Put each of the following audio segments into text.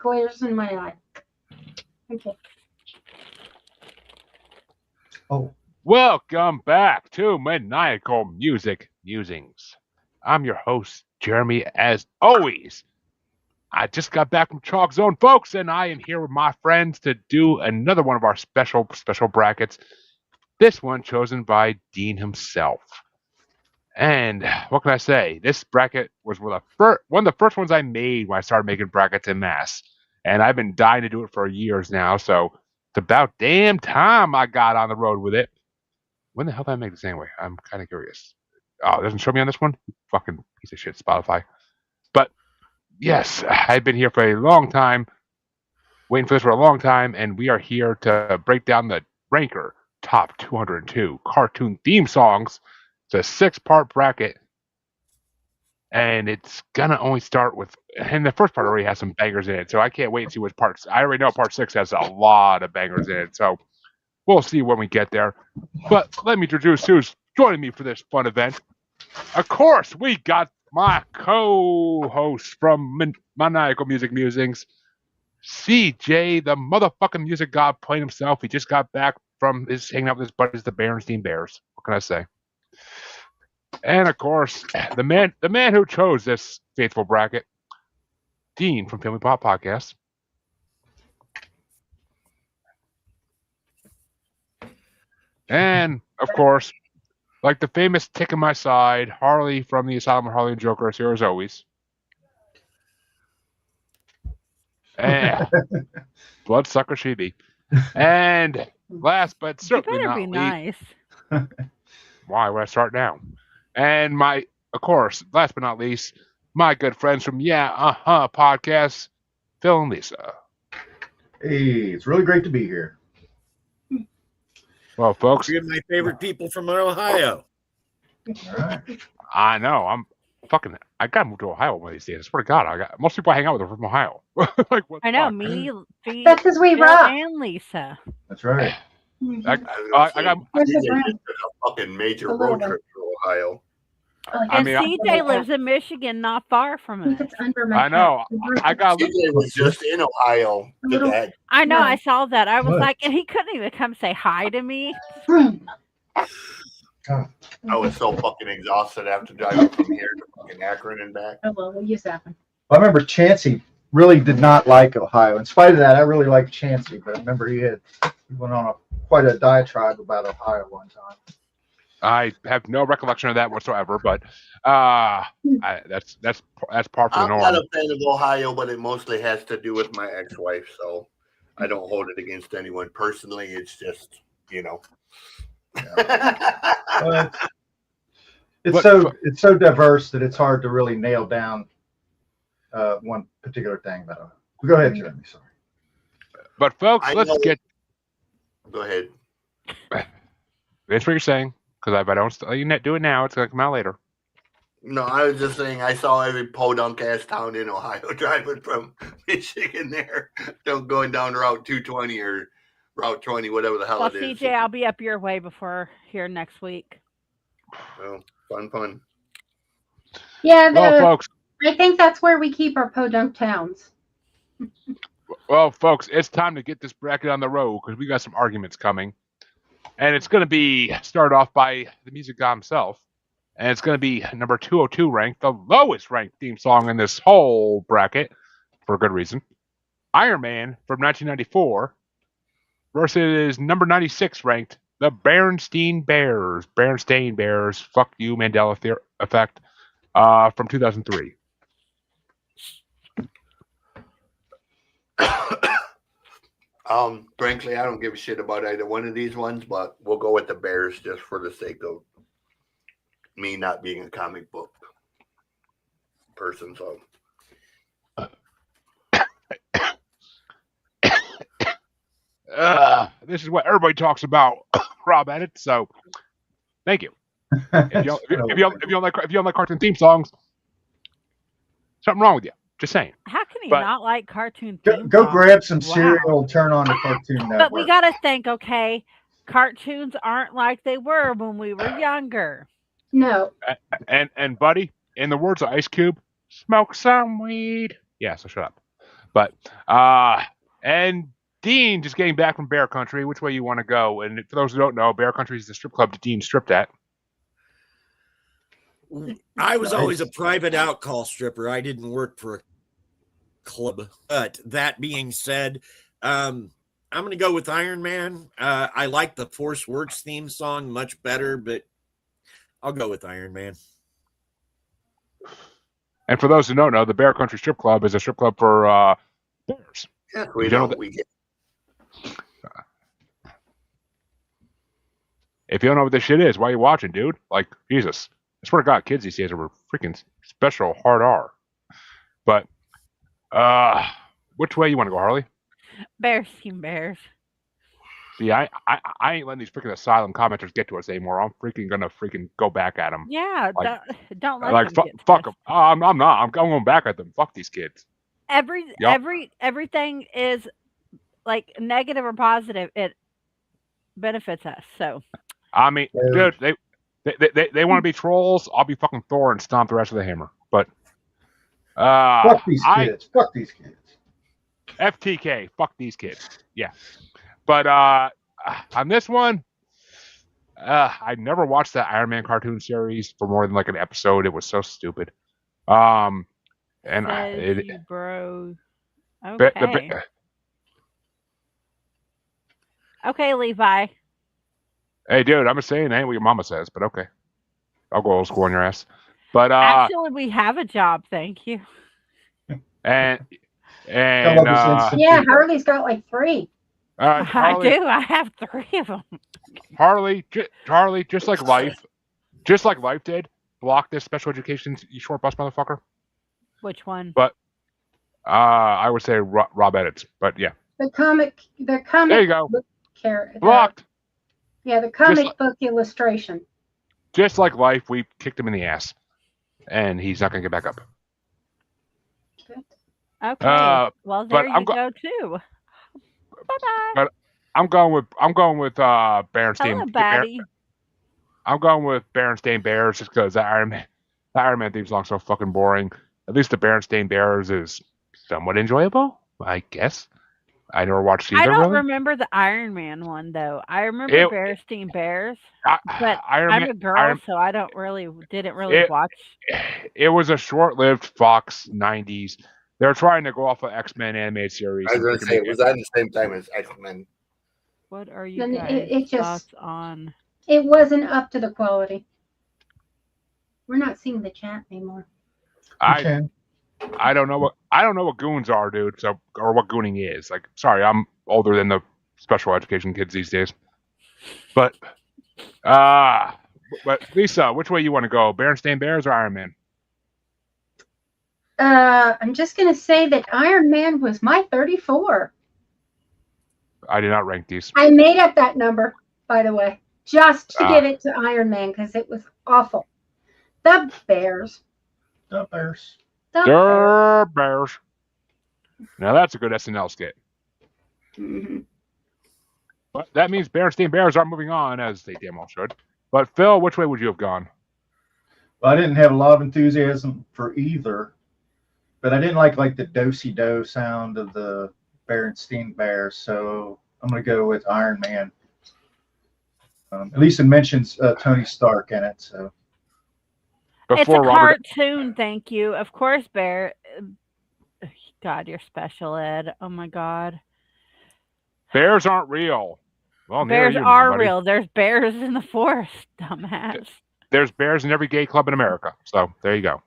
turquoise in my eye. Okay. Oh. Welcome back to Maniacal Musings. I'm your host, Jeremy, as always. I just got back from Chalk Zone, folks, and I am here with my friends to do another one of our special brackets. This one chosen by Dean himself. And what can I say? This bracket was one of the first ones I made when I started making brackets en masse. And I've been dying to do it for years now, so it's about damn time I got on the road with it. When the hell did I make this anyway? I'm kind of curious. Oh, it doesn't show me on this one? You fucking piece of shit, Spotify. But, yes, I've been here for a long time, waiting for this for a long time, and we are here to break down the Ranker Top 202 Cartoon Theme Songs. It's a 6-part bracket, and it's going to only start with... And the first part already has some bangers in it, so I can't wait to see which parts... I already know part 6 has a lot of bangers in it, so... We'll see when we get there. But let me introduce who's joining me for this fun event. Of course, we got my co-host from Maniacal Musings, CJ, the motherfucking music god playing himself. He just got back from his hanging out with his buddies, the Berenstain Bears. What can I say? And of course, the man who chose this faithful bracket, Dean from Family Pop Podcast. And, of course, like the famous tick in my side, Harley from the Asylum of Harley and Joker is here as always. And bloodsucker she be. And last but certainly not least. Nice. Why would I start now? And of course, last but not least, my good friends from podcast, Phil and Lisa. Hey, it's really great to be here. Well, folks, you're my favorite people from Ohio. All right. I know. I gotta move to Ohio one of these days. I swear to God, most people I hang out with are from Ohio. Like, I know, me, that's because we rock. And Lisa. That's right. I got a fucking major road trip to Ohio. And CJ lives in Michigan, not far from us. I know. CJ was just in Ohio. I know. I saw that. I was like, and he couldn't even come say hi to me. I was so fucking exhausted after driving from here to fucking Akron and back. Oh well, we'll use that one. I remember Chansey really did not like Ohio. In spite of that, I really liked Chansey, but I remember he went on quite a diatribe about Ohio one time. I have no recollection of that whatsoever, but that's par for the norm. I'm not a fan of Ohio, but it mostly has to do with my ex-wife, so I don't hold it against anyone personally. It's just, It's so diverse that it's hard to really nail down one particular thing about it. Go ahead, Jeremy. Sorry. But folks, let's get. Go ahead. That's what you're saying. Because if I don't do it now, it's going to come out later. No, I was just saying I saw every podunk ass town in Ohio driving from Michigan there. Going down Route 220 or Route 20, whatever the hell it is. CJ, I'll be up your way before here next week. Well, fun. Yeah, folks. I think that's where we keep our podunk towns. Well, folks, it's time to get this bracket on the road because we got some arguments coming. And it's going to be started off by the music guy himself. And it's going to be number 202 ranked, the lowest ranked theme song in this whole bracket, for a good reason. Iron Man from 1994 versus number 96 ranked, the Berenstain Bears. Berenstain Bears, fuck you, Mandela Effect, from 2003. Frankly, I don't give a shit about either one of these ones, but we'll go with the Bears just for the sake of me not being a comic book person. So, this is what everybody talks about, Rob Edit. So, thank you. If you don't like cartoon theme songs, something wrong with you. Just saying. How can you not like cartoon theme Go songs? grab some cereal, turn on the Cartoon Network. But we got to think, okay, cartoons aren't like they were when we were younger. No. And buddy, in the words of Ice Cube, smoke some weed. Yeah, so shut up. But and Dean just getting back from Bear Country. Which way you want to go? And for those who don't know, Bear Country is the strip club that Dean stripped at. I was always a private out-call stripper. I didn't work for a club. But that being said, I'm going to go with Iron Man. I like the Force Works theme song much better, but I'll go with Iron Man. And for those who don't know, the Bear Country Strip Club is a strip club for bears. Yes, we You know know. that- We get. If you don't know what this shit is, why are you watching, dude? Like, Jesus. I swear to God, kids these days are freaking special hard R. But, which way you want to go, Harley? Bears, team Bears. See, I ain't letting these freaking asylum commenters get to us anymore. I'm freaking gonna freaking go back at them. Yeah, Like- don't let Like, them get fuck pissed. them. I'm not. I'm going back at them. Fuck these kids. Everything is like negative or positive. It benefits us. So I mean, Yeah. dude, they want to be trolls. I'll be fucking Thor and stomp the rest of the hammer. But, Fuck these kids. Fuck these kids. FTK, fuck these kids. Yeah. But on this one, I never watched that Iron Man cartoon series for more than like an episode. It was so stupid. And says you, bro. Be- Okay. the- Okay, Levi. hey, dude, I'm just saying, ain't what your mama says, but okay. I'll go old school on your ass. But Actually, we have a job. Thank you. and Come up with uh, instant Yeah, feedback. Harley's got like 3. Harley, I do. I have 3 of them. Harley, just like life did, block this special education you short bus motherfucker. Which one? But I would say Rob edits, but yeah, The comic there you go, book character. blocked. Yeah, the comic book illustration. Just like life, we kicked him in the ass, and he's not gonna get back up. Okay. Well, but there I'm you go too. Bye-bye. But I'm going with Hello, Berenstain. Batty. I'm going with Berenstain Bears just because the Iron Man theme song's so fucking boring. At least the Berenstain Bears is somewhat enjoyable, I guess. I never watched either. I don't really. remember the Iron Man one though. I remember It- Bearstein Bears, I- but Iron I'm Man- a girl, Iron- so I didn't really watch. It was a short-lived Fox '90s. They're trying to go off of X-Men animated series. I was going to say, was that in the same time as X-Men? What are you Then guys' it just- thoughts on? It wasn't up to the quality. We're not seeing the chat anymore. Okay. I don't know what goons are, dude. So, or what gooning is. Like, sorry, I'm older than the special education kids these days. But Lisa, which way you want to go? Berenstain Bears or Iron Man? I'm just going to say that Iron Man was my 34. I did not rank these. I made up that number, by the way, just to give it to Iron Man because it was awful. The Bears. The Bears. The Bears. They're Bears. Now that's a good SNL skit. Mhm. But that means Berenstain Bears aren't moving on as they damn well should. But Phil, which way would you have gone? Well, I didn't have a lot of enthusiasm for either, but I didn't like the do-si-do sound of the Berenstain Bears, so I'm going to go with Iron Man. At least it mentions Tony Stark in it, so. It's a Before Robert, cartoon, thank you. Of course, Bear. God, you're special ed. Oh my God. Bears aren't real. Well, neither Bears you, are buddy. real. There's bears in the forest, dumbass. There's bears in every gay club in America. So there you go.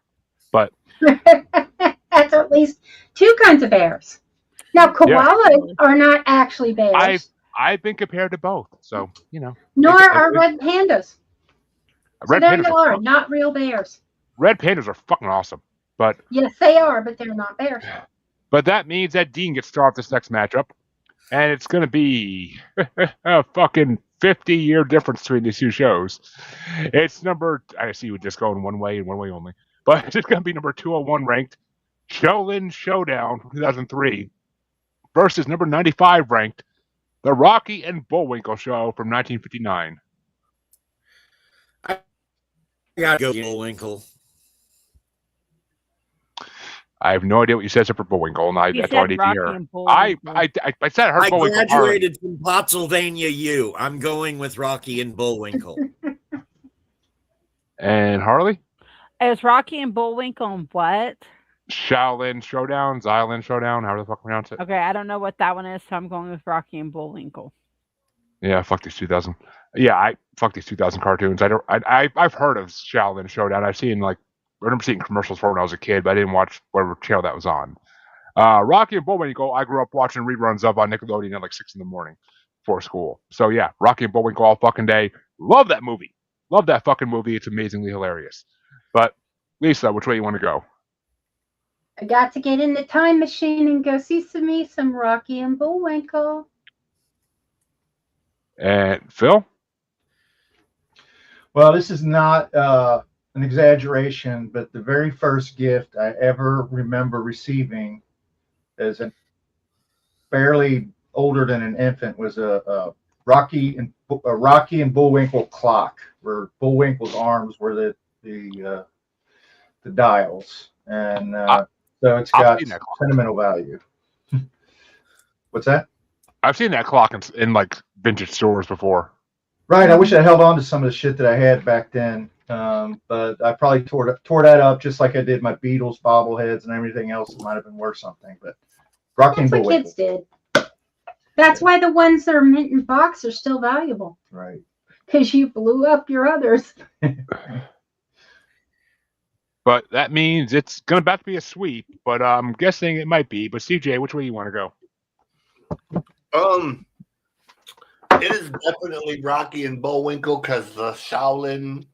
But That's at least 2 kinds of bears. Now, koalas are not actually bears, I've been compared to both. So, nor are red pandas. So red there pandas you are, are, not real bears. red pandas are fucking awesome. But Yes, they are, but they're not bears. that means that Dean gets to start this next matchup. And it's going to be a fucking 50-year difference between these two shows. It's I see you just going one way and one way only. But it's going to be number 201 ranked Shaolin Showdown from 2003 versus number 95 ranked The Rocky and Bullwinkle Show from 1959. I gotta go Bullwinkle. I have no idea what you said except for Bullwinkle, and You that's all I said need to Rocky hear. and I Bullwinkle. said I heard I Bullwinkle. graduated from Pottsylvania U. I'm going with Rocky and Bullwinkle. And Harley? Is Rocky and Bullwinkle on what? Shaolin Showdown, Xylin Showdown, however the fuck pronounce it. Okay, I don't know what that one is, so I'm going with Rocky and Bullwinkle. Yeah, fuck these 2000. Yeah, fuck these 2000 cartoons. I've heard of Shaolin Showdown. I remember seeing commercials for it when I was a kid, but I didn't watch whatever channel that was on. Rocky and Bullwinkle, I grew up watching reruns of on Nickelodeon at like 6 in the morning before school. So yeah, Rocky and Bullwinkle all fucking day. Love that movie. Love that fucking movie. It's amazingly hilarious. But Lisa, which way you want to go? I got to get in the time machine and go see some Rocky and Bullwinkle. And Phil? Well, this is not an exaggeration, but the very first gift I ever remember receiving as a barely older than an infant was a Rocky and Bullwinkle clock, where Bullwinkle's arms were the dials, and so it's got sentimental value. What's that? I've seen that clock in like vintage stores before. Right. I wish I held on to some of the shit that I had back then, but I probably tore that up just like I did my Beatles bobbleheads and everything else that might have been worth something. But Rocky and That's what Bullwinkle. kids did. That's why the ones that are mint in box are still valuable. Right. Because you blew up your others. But that means it's going to about to be a sweep, but I'm guessing it might be. But CJ, which way you want to go? It is definitely Rocky and Bullwinkle because the Shaolin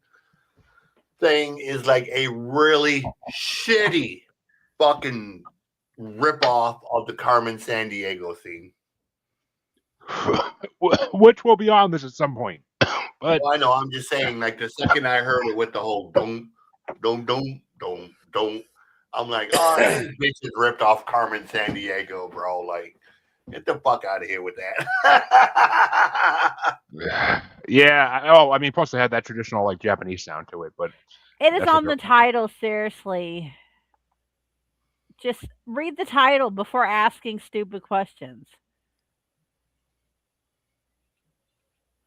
thing is like a really shitty fucking ripoff of the Carmen Sandiego theme. Which will be on this at some point. But well, I know. I'm just saying, like the second I heard it with the whole dong, dong, dong, dong, dong, I'm like, oh, this bitch is ripped off Carmen Sandiego, bro. Like, get the fuck out of here with that. Yeah. Oh, I mean, plus they had that traditional like Japanese sound to it, but it is on the title. Seriously, just read the title before asking stupid questions.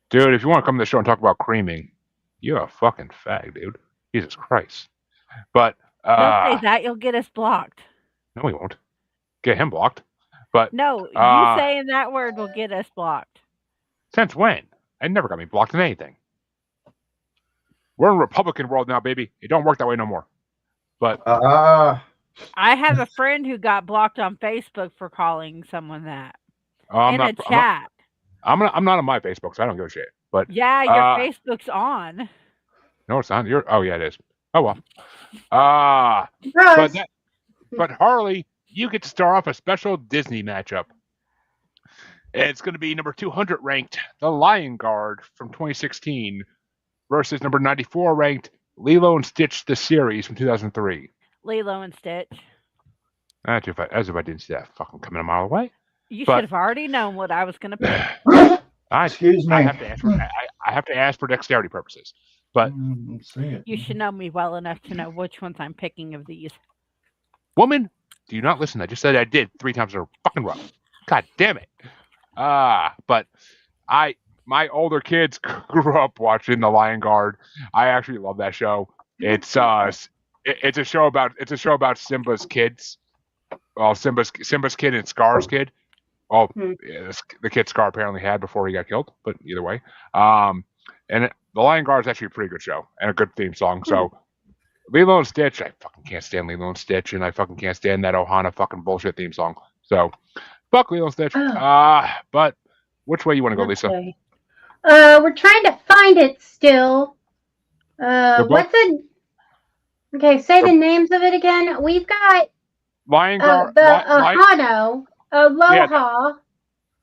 Dude, if you want to come to the show and talk about creaming, you're a fucking fag, dude. Jesus Christ. But don't say that, you'll get us blocked. No, we won't. Get him blocked. But no, you saying that word will get us blocked. Since when? It never got me blocked in anything. We're in a Republican world now, baby. It don't work that way no more. But I have a friend who got blocked on Facebook for calling someone that in a chat. I'm not on my Facebook, so I don't give a shit. But yeah, your Facebook's on. No, it's not. Oh yeah, it is. Oh well. But Harley, you get to start off a special Disney matchup. It's going to be number 200 ranked The Lion Guard from 2016 versus number 94 ranked Lilo and Stitch the series from 2003. Lilo and Stitch. As if I didn't see that fucking coming a mile away. You should have already known what I was going to pick. Excuse me. I have to ask for dexterity purposes. But you should know me well enough to know which ones I'm picking of these. Woman, do you not listen? I just said I did 3 times in a fucking row. God damn it. But my older kids grew up watching The Lion Guard. I actually love that show. It's a show about Simba's kids. Well, Simba's kid and Scar's kid. Well, the kid Scar apparently had before he got killed, but either way. And The Lion Guard is actually a pretty good show and a good theme song. So Lilo and Stitch, I fucking can't stand Lilo and Stitch, and I fucking can't stand that Ohana fucking bullshit theme song. So fuck Lilo and Stitch. But which way you want to go, Lisa? We're trying to find it still. What's it? Okay, say the names of it again. We've got Lion Guard, the Ohano, Aloha.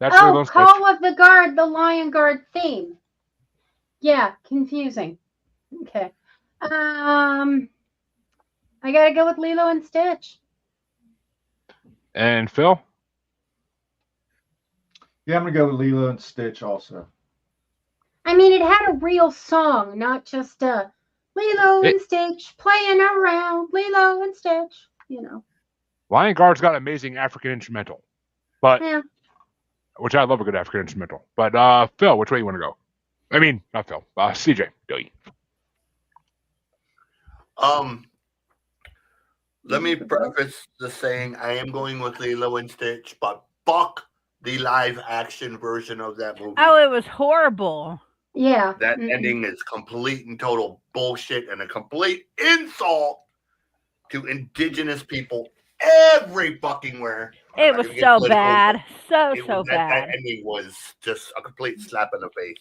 Yeah, Call of the Guard, the Lion Guard theme. Yeah, confusing. Okay. I gotta go with Lilo and Stitch. And Phil? Yeah, I'm gonna go with Lilo and Stitch also. I mean, it had a real song, not just Lilo and Stitch playing around. Lilo and Stitch, you know. Lion Guard's got amazing African instrumental, but Yeah. which I love a good African instrumental. But Phil, which way you want to go? I mean, not Phil. CJ, Billy. Let me preface the saying I am going with Lilo and Stitch, but fuck the live action version of that movie. Oh, it was horrible. Yeah. That ending is complete and total bullshit and a complete insult to indigenous people every fucking where. It was so bad. So That bad. ending was just a complete slap in the face.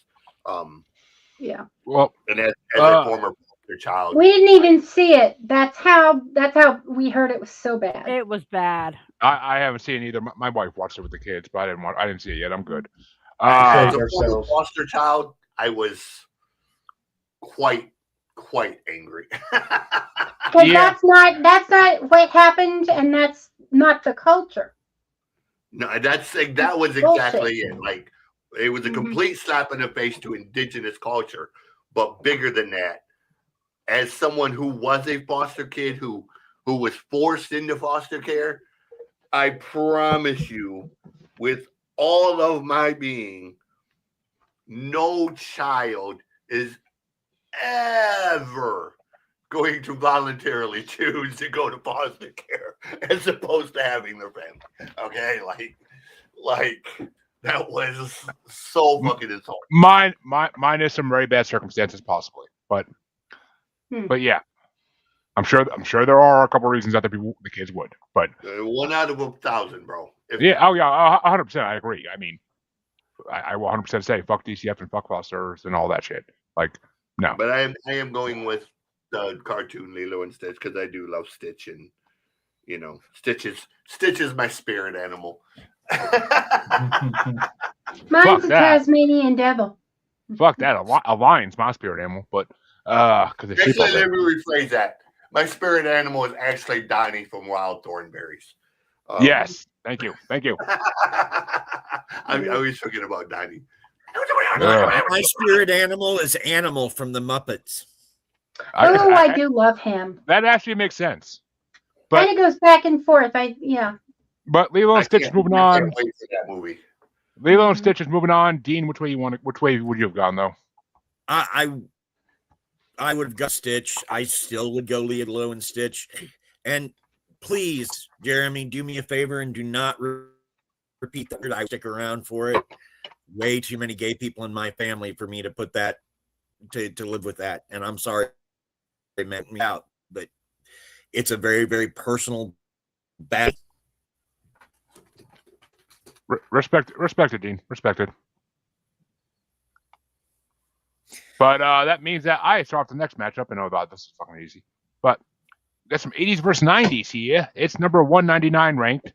Yeah. Well, and as a former child, we didn't even see it. That's how we heard it was so bad. It was bad. I haven't seen it either. My wife watched it with the kids, but I didn't see it yet. I'm good. As a former foster child, I was quite angry. Because that's not what happened, and that's not the culture. No, that was exactly it. Like, it was a complete slap in the face to indigenous culture, but bigger than that. As someone who was a foster kid who was forced into foster care, I promise you, with all of my being, no child is ever going to voluntarily choose to go to foster care as opposed to having their family. Okay, like that was so fucking insulting. Mine is some very bad circumstances, possibly, but yeah, I'm sure there are a couple of reasons that the kids would, but 1 out of 1,000, bro. Yeah, 100%. I agree. I mean, I will 100% say fuck DCF and fuck fosters and all that shit. Like, no. But I am going with the cartoon Lilo and Stitch because I do love Stitch, and Stitch is my spirit animal. Mine's a Tasmanian devil. Fuck that. A lion's my spirit animal, but because actually, let me rephrase that. My spirit animal is actually Donnie from Wild Thornberries. Yes, thank you. I always forget about Donnie. My spirit animal is Animal from the Muppets. I do love him. That actually makes sense. Kind of goes back and forth. But Lilo and Stitch is moving on. I can't wait for that movie. Lilo and Stitch is moving on. Dean, which way would you have gone though? I would have got Stitch. I still would go Lilo and Stitch. And please, Jeremy, do me a favor and do not repeat that. I stick around for it. Way too many gay people in my family for me to put that to live with that. And I'm sorry they meant me out, but it's a very, very personal bad. Respected, Dean. Respected. But that means that I start off the next matchup. And this is fucking easy. But got some 80s versus 90s here. It's number 199 ranked.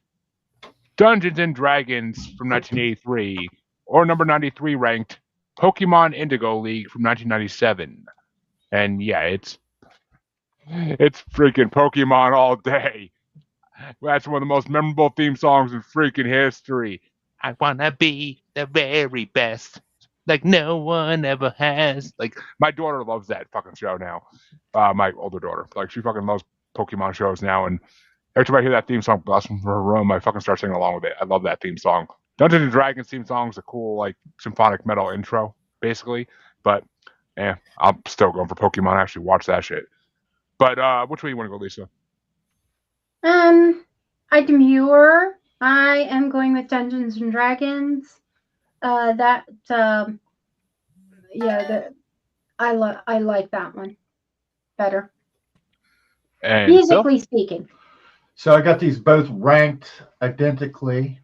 Dungeons and Dragons from 1983. Or number 93 ranked. Pokemon Indigo League from 1997. And yeah, it's freaking Pokemon all day. That's one of the most memorable theme songs in freaking history. I wanna be the very best, like no one ever has. Like, my daughter loves that fucking show now. My older daughter, like, she fucking loves Pokemon shows now. And every time I hear that theme song blast from her room, I fucking start singing along with it. I love that theme song. Dungeons and Dragons theme song is a cool, like, symphonic metal intro, basically. But I'm still going for Pokemon. I actually watch that shit. But which way you want to go, Lisa? I demur. I am going with Dungeons and Dragons. I like that one better. And musically speaking. So I got these both ranked identically.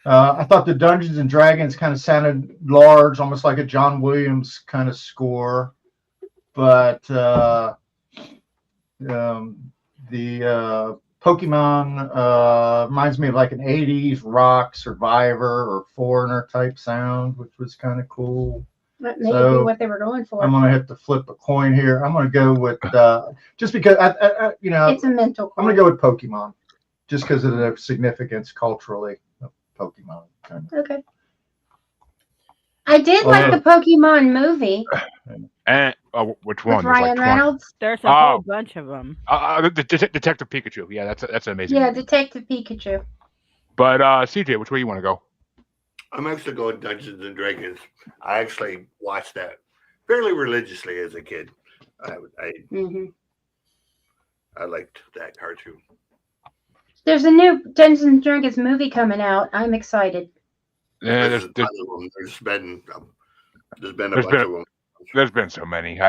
I thought the Dungeons and Dragons kind of sounded large, almost like a John Williams kind of score. But the Pokemon reminds me of like an 80s rock Survivor or Foreigner type sound, which was kind of cool. That may be what they were going for. I'm going to have to flip a coin here. I'm going to go with, just because, it's a mental coin. I'm going to go with Pokemon, just because of the significance culturally of Pokemon. Okay. I did like the Pokemon movie And which one? with There's like Ryan 20. Reynolds. There's a whole bunch of them. Detective Pikachu. Yeah, that's an amazing. Yeah, movie. Detective Pikachu. But CJ, which way you want to go? I'm actually going Dungeons and Dragons. I actually watched that fairly religiously as a kid. Mm-hmm. I liked that cartoon. There's a new Dungeons and Dragons movie coming out. I'm excited. Yeah, There's been a bunch of them. There's been so many.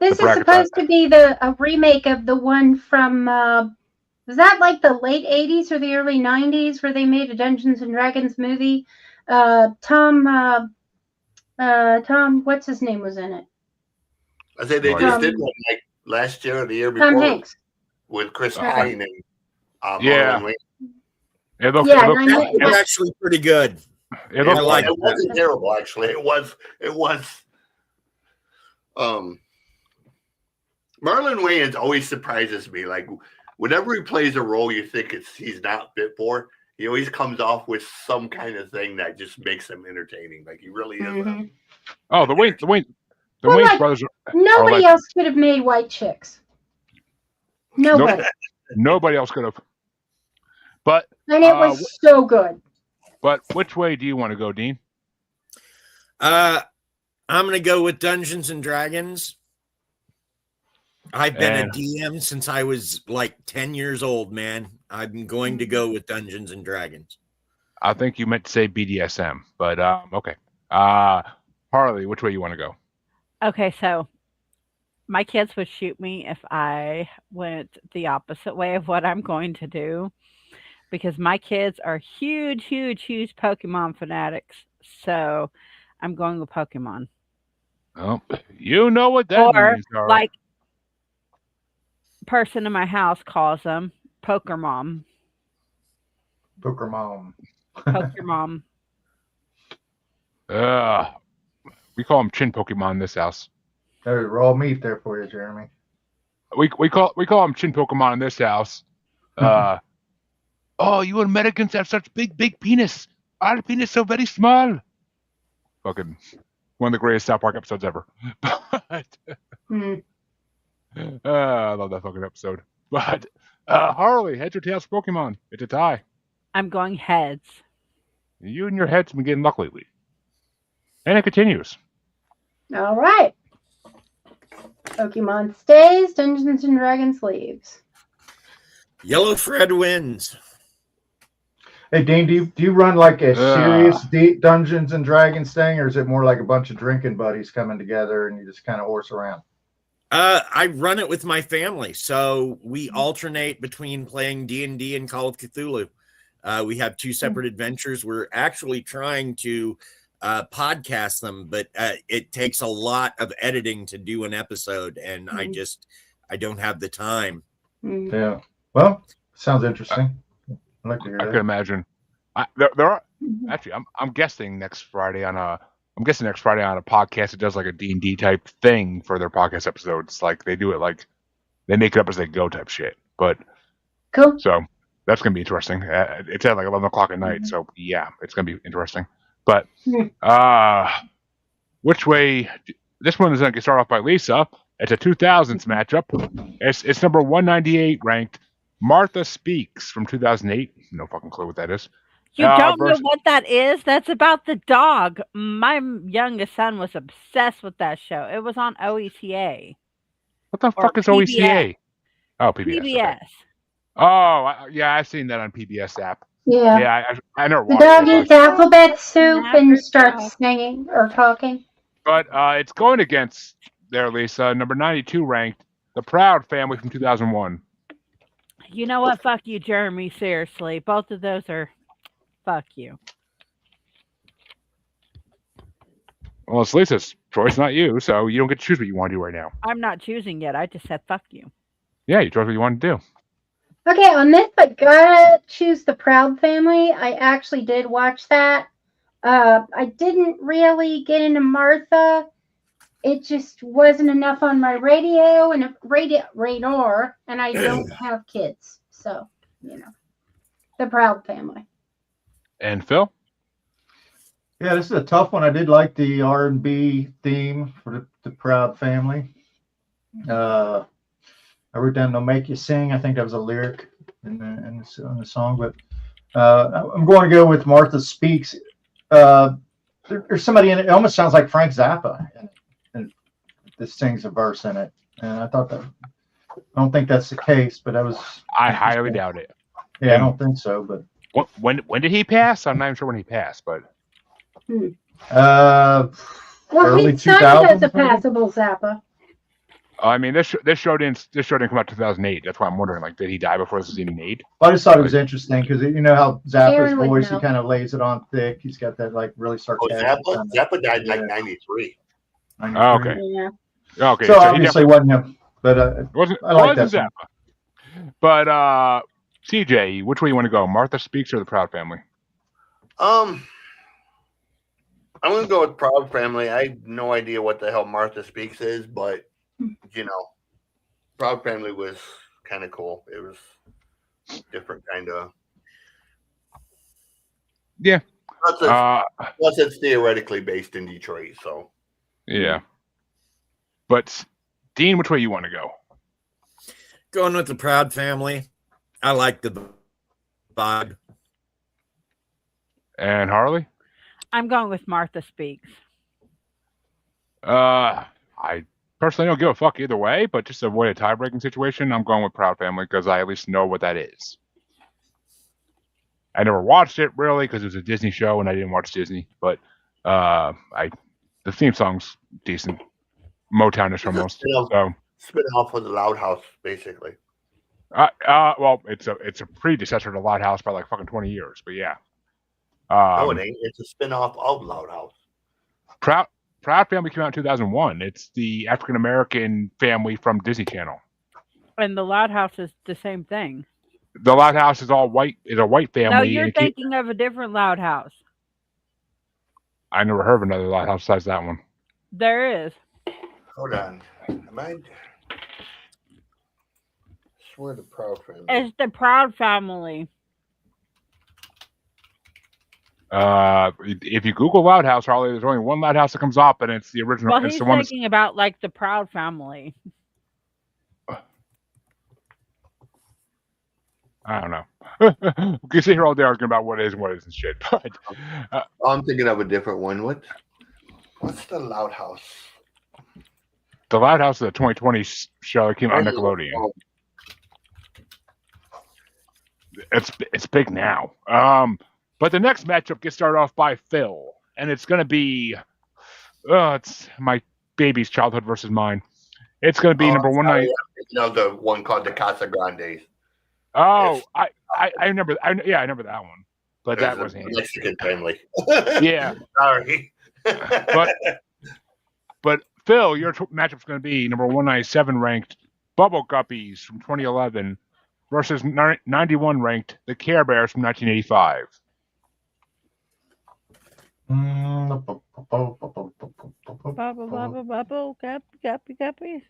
This is supposed to be a remake of the one from was that like the late 80s or the early 90s where they made a Dungeons and Dragons movie? Tom what's his name was in it? I say they just did one like last year or the year before. Tom Hanks with Chris Pine and yeah. It was actually pretty good. It wasn't terrible, actually. It was. Marlon Wayans always surprises me. Like whenever he plays a role you think he's not fit for, he always comes off with some kind of thing that just makes him entertaining. Like he really is. Mm-hmm. The Wayans brothers. Nobody else could have made White Chicks. Nobody. Nobody else could have. But and it was so good. But which way do you want to go, Dean? I'm going to go with Dungeons and Dragons. I've been a DM since I was like 10 years old, man. I'm going to go with Dungeons and Dragons. I think you meant to say BDSM, but okay. Harley, which way you want to go? Okay, so my kids would shoot me if I went the opposite way of what I'm going to do, because my kids are huge Pokemon fanatics. So I'm going with Pokemon. Oh, you know what that means. Or like person in my house calls them Poker Mom. Poker Mom. Poker Mom. We call them chin Pokemon in this house. There's raw meat there for you, Jeremy. We call them chin Pokemon in this house. Oh, you Americans have such big penis. Our penis so very small. Fucking one of the greatest South Park episodes ever. But, I love that fucking episode. But Harley, heads or tails for Pokemon? It's a tie. I'm going heads. You and your heads have been getting luck lately. And it continues. All right. Pokemon stays, Dungeons and Dragons leaves. Yellow Fred wins. Hey, Dean, do you run like a serious Dungeons and Dragons thing, or is it more like a bunch of drinking buddies coming together and you just kind of horse around? I run it with my family, so we alternate between playing D&D and Call of Cthulhu. We have two separate adventures. We're actually trying to podcast them, but it takes a lot of editing to do an episode, and I don't have the time. Yeah. Well, sounds interesting. I'd like to hear that. I can imagine. There are actually. I'm guessing next Friday on a podcast that does like a D&D type thing for their podcast episodes. Like they do it like they make it up as they go type shit. But cool. So that's gonna be interesting. It's at like 11 o'clock at night, so yeah, it's gonna be interesting. But which way? This one is going to get started off by Lisa. It's a 2000s matchup. It's number 198 ranked. Martha Speaks from 2008. No fucking clue what that is. You don't know what that is? That's about the dog. My youngest son was obsessed with that show. It was on OETA. What the fuck is OETA? Oh, PBS. PBS. Okay. Oh, yeah, I've seen that on PBS app. Yeah. Yeah, I never watched it. The dog eats alphabet soup and starts singing or talking. But it's going against there, Lisa, number 92 ranked, The Proud Family from 2001. You know what? Fuck you, Jeremy. Seriously. Both of those are fuck you. Well, it's Lisa's choice, not you, so you don't get to choose what you want to do right now. I'm not choosing yet. I just said fuck you. Yeah, you chose what you want to do. Okay, on this, I gotta choose The Proud Family. I actually did watch that. I didn't really get into Martha. It just wasn't enough on my radio and radar, and I don't have kids, so The Proud Family. And Phil? Yeah, this is a tough one. I did like the R&B theme for the Proud Family. I wrote down "They'll Make You Sing." I think that was a lyric in the song, but I'm going to go with Martha Speaks. There's somebody in it. It almost sounds like Frank Zappa, and this sings a verse in it. And I thought that. I don't think that's the case, but that was. I highly doubt it. Yeah, I don't think so. But when did he pass? I'm not even sure when he passed, but Well, early he cited as a 2000s, maybe? passable Zappa. I mean this show didn't come out 2008. That's why I'm wondering, like, did he die before this was even made? Well, I just thought it was interesting because you know how Zappa's Aaron would voice, know. he kind of lays it on thick. He's got that like really Oh, sarcastic. Zappa died in Yeah. like 93. Oh, okay. Yeah. Okay. So he obviously wasn't him, but I like that wasn't song. Zappa. But CJ, which way you want to go? Martha Speaks or the Proud Family? I'm gonna go with Proud Family. I have no idea what the hell Martha Speaks is, but you know, Proud Family was kind of cool. It was different kind of. Yeah. Plus, it's theoretically based in Detroit, so. Yeah. But Dean, which way you want to go? Going with the Proud Family. I like the vibe. And Harley? I'm going with Martha Speaks. I personally don't give a fuck either way, but just to avoid a tie-breaking situation, I'm going with Proud Family because I at least know what that is. I never watched it really because it was a Disney show and I didn't watch Disney, but the theme song's decent, Motown-ish almost. So spin off of the Loud House, basically. Well, it's a predecessor to Loud House by like fucking 20 years, but yeah. No, it ain't. It's a spin-off of Loud House. Proud Family came out in 2001. It's the African American family from Disney Channel. And the Loud House is the same thing. The Loud House is all white. Is a white family. No, you're thinking of a different Loud House. I never heard of another Loud House besides that one. There is. Hold on. Am I swear the Proud Family. It's the Proud Family. If you Google Loud House, Harley, there's only one Loud House that comes up, and it's the original. Well, it's he's the one thinking about like the Proud Family. I don't know. We can sit here all day arguing about what is and what isn't shit. But I'm thinking of a different one. What's the Loud House? the Loud House is a 2020 show that came out on Nickelodeon. It's big now. But the next matchup gets started off by Phil, and it's going to be it's my baby's childhood versus mine. It's going to be number one night. You know the one called the Casa Grandes. Oh, I remember. I remember that one. But that was a Mexican family. Yeah. Sorry. But Phil, your matchup's going to be number 197 ranked Bubble Guppies from 2011 versus 91 ranked the Care Bears from 1985. Bubble, guppy.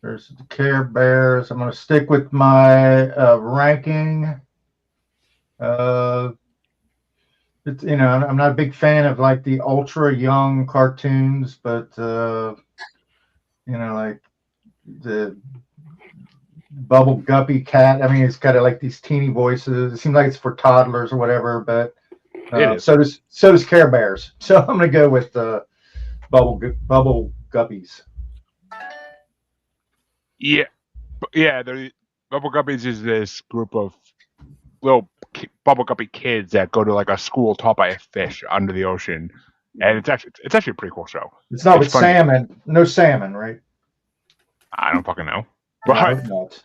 There's the Care Bears. I'm going to stick with my ranking. It's, I'm not a big fan of like the ultra young cartoons, but like the Bubble Guppy cat. I mean, it's got like these teeny voices. It seems like it's for toddlers or whatever, but so does Care Bears. So I'm going to go with Bubble Guppies. Yeah, the Bubble Guppies is this group of little Bubble Guppy kids that go to like a school taught by a fish under the ocean, and it's actually a pretty cool show. It's not with salmon, no salmon, right? I don't fucking know. But not.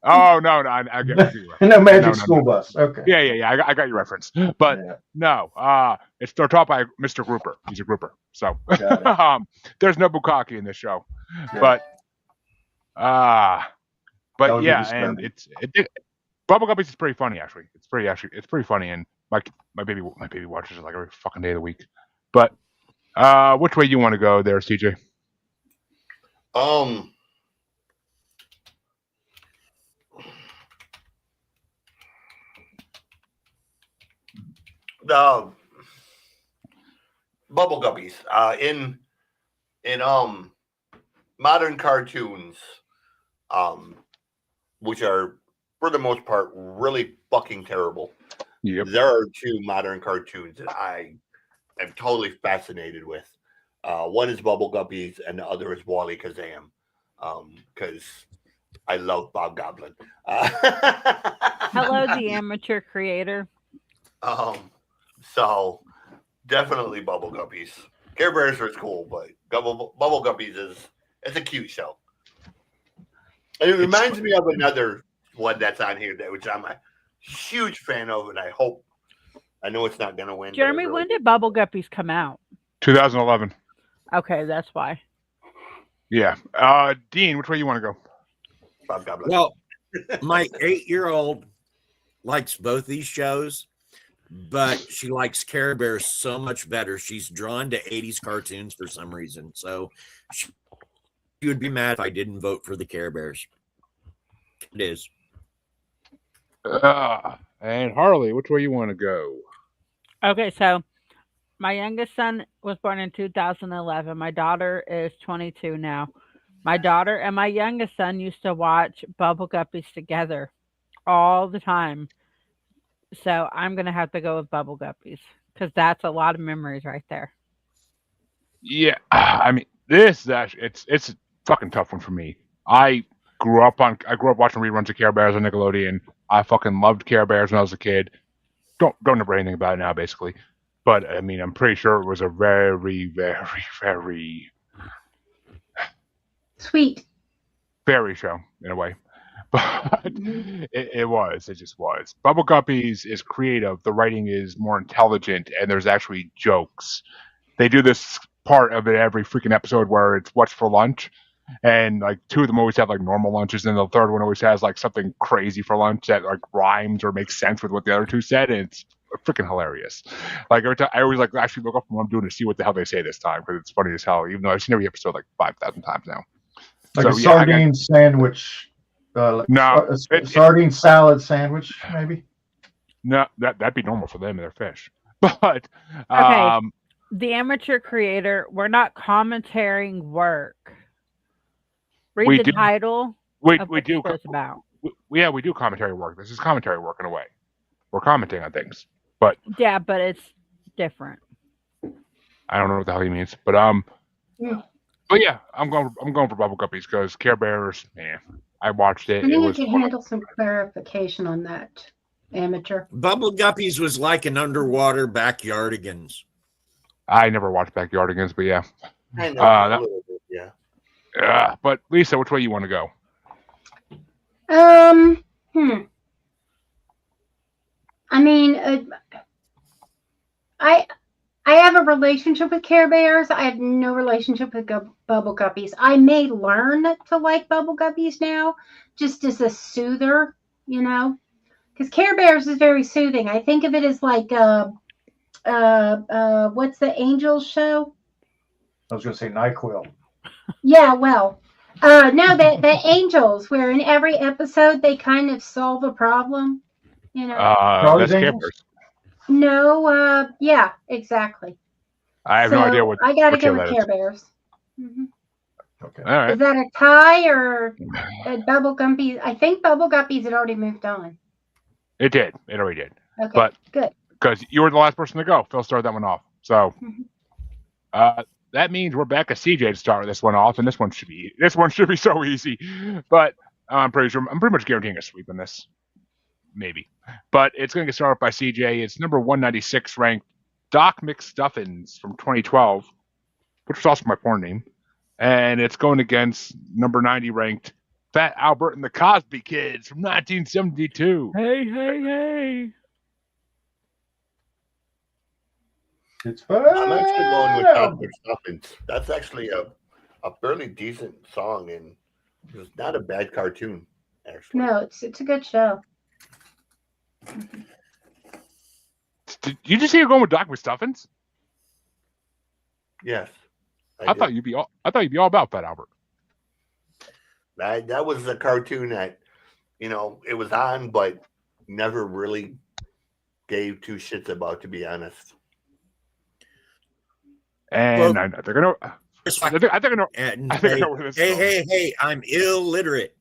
Oh no, I get you. No magic school bus. Okay. Yeah. I got your reference, but no, they're taught by Mr. Grouper. He's a grouper, so there's no bukkake in this show, but yeah, and Bubble Guppies is pretty funny actually. It's pretty funny, and my baby watches it like every fucking day of the week. But which way you want to go there, CJ? Bubble Guppies. In modern cartoons, which are for the most part really fucking terrible. Yep. There are two modern cartoons that I am totally fascinated with. One is Bubble Guppies, and the other is Wally Kazam. Because I love Bob Goblin. Hello, the amateur creator. So definitely Bubble Guppies. Care Bears are cool, but Bubble Guppies it's a cute show. And it reminds me of another one that's on here which I'm a huge fan of, and I know it's not gonna win. Jeremy, when did Bubble Guppies come out? 2011. Okay, that's why. Yeah. Dean, which way you want to go? Bob Goblin. Well, my 8-year-old likes both these shows, but she likes Care Bears so much better. She's drawn to 80s cartoons for some reason. So she would be mad if I didn't vote for the Care Bears. It is. And Harley, which way you want to go? Okay, so my youngest son was born in 2011. My daughter is 22 now. My daughter and my youngest son used to watch Bubble Guppies together all the time. So I'm going to have to go with Bubble Guppies because that's a lot of memories right there. Yeah, I mean, this is actually it's a fucking tough one for me. I grew up watching reruns of Care Bears on Nickelodeon. I fucking loved Care Bears when I was a kid. Don't remember anything about it now, basically. But I mean, I'm pretty sure it was a very, very, very Sweet. fairy show in a way. But it just was. Bubble Guppies is creative. The writing is more intelligent, and there's actually jokes. They do this part of it every freaking episode where it's what's for lunch, and like two of them always have like normal lunches, and the third one always has like something crazy for lunch that like rhymes or makes sense with what the other two said, and it's freaking hilarious. Like every time, I always like actually look up from what I'm doing to see what the hell they say this time because it's funny as hell. Even though I've seen every episode like 5,000 times now. Like So, a yeah, sardine sandwich. No, sardine salad sandwich, maybe. No, that'd be normal for them and their fish. But Okay. The amateur creator, we're not commentating work. Read We the do- title we of we what do the show's about. we do commentary work. This is commentary work in a way. We're commenting on things. Yeah, but it's different. I don't know what the hell he means, but Yeah. But yeah, I'm going for Bubble Guppies because Care Bears, man, I watched it. I It think was you can one handle some clarification on that, amateur. Bubble Guppies was like an underwater backyardigans. I never watched Backyardigans, but yeah. I know that- a little bit, yeah. But Lisa, which way you want to go? I mean, I have a relationship with Care Bears. I have no relationship with Bubble Guppies. I may learn to like Bubble Guppies now, just as a soother, because Care Bears is very soothing. I think of it as like what's the Angels show? I was going to say NyQuil. Yeah, well, no, the Angels, where in every episode they kind of solve a problem. That's Care Angels? Bears. No, yeah, exactly. I have no idea what. I gotta what go show with that Care is. Bears. Mm-hmm. Okay. All right. Is that a tie or a Bubble Guppies? I think Bubble Guppies had already moved on. It did. It already did. Okay, But- good. Because you were the last person to go. Phil started that one off. So Mhm. that means we're back at CJ to start this one off, and this one should be so easy. But I'm pretty much guaranteeing a sweep in this. Maybe. But it's going to get started by CJ. It's number 196 ranked Doc McStuffins from 2012, which was also my porn name. And it's going against number 90 ranked Fat Albert and the Cosby Kids from 1972. Hey. It's I'm actually going with Albert Stuffins. That's actually a fairly decent song, and it's not a bad cartoon, actually. No, it's a good show. Did you just say you're going with Doc McStuffins? Yes. I thought you'd be all about Fat Albert. That was a cartoon that, it was on, but never really gave two shits about, to be honest. And I think I know. I think I know. And I think I know where this is going. hey, I'm illiterate.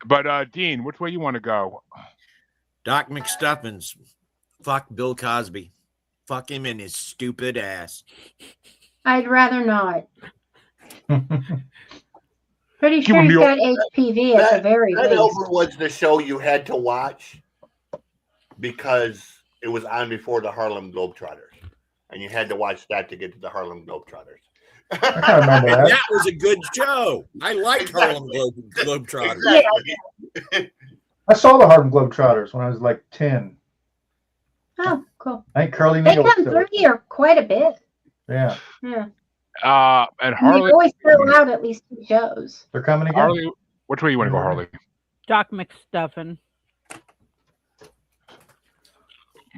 But Dean, which way you want to go? Doc McStuffins. Fuck Bill Cosby. Fuck him in his stupid ass. I'd rather not. Pretty Give sure him he's the- got HPV at the very That least. over was the show you had to watch because it was on before the Harlem Globetrotters, and you had to watch that to get to the Harlem Globetrotters. I kind of remember And that. that was a good show. I liked Exactly. Harlem Globetrotters. Exactly. I saw the Harlem Globetrotters when I was like 10. Oh, cool. I think Curly They Neal come was still. through here quite a bit. Yeah, Yeah. And And Harley. they always throw out at least 2 shows. they're coming again. Harley, which way you want to go, Harley? Doc McStuffin.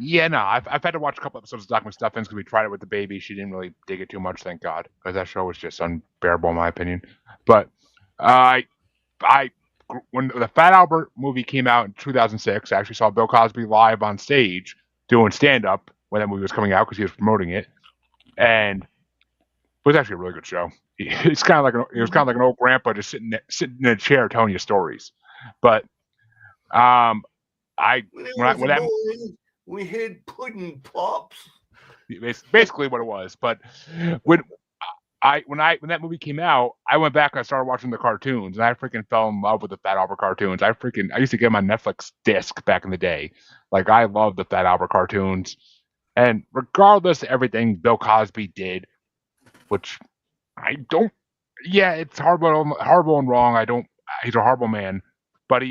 Yeah, no, I've had to watch a couple episodes of Doc McStuffins because we tried it with the baby. She didn't really dig it too much, thank God, because that show was just unbearable in my opinion. But when the Fat Albert movie came out in 2006, I actually saw Bill Cosby live on stage doing stand-up when that movie was coming out because he was promoting it, and it was actually a really good show. It's kind of like it was kind of like an old grandpa just sitting in a chair telling you stories. But when that we had pudding pops. basically what it was. But when that movie came out, I went back and I started watching the cartoons, and I freaking fell in love with the Fat Albert cartoons. I used to get them on Netflix disc back in the day. Like I love the Fat Albert cartoons, and regardless of everything Bill Cosby did, which I don't. Yeah, it's horrible and wrong. He's a horrible man, but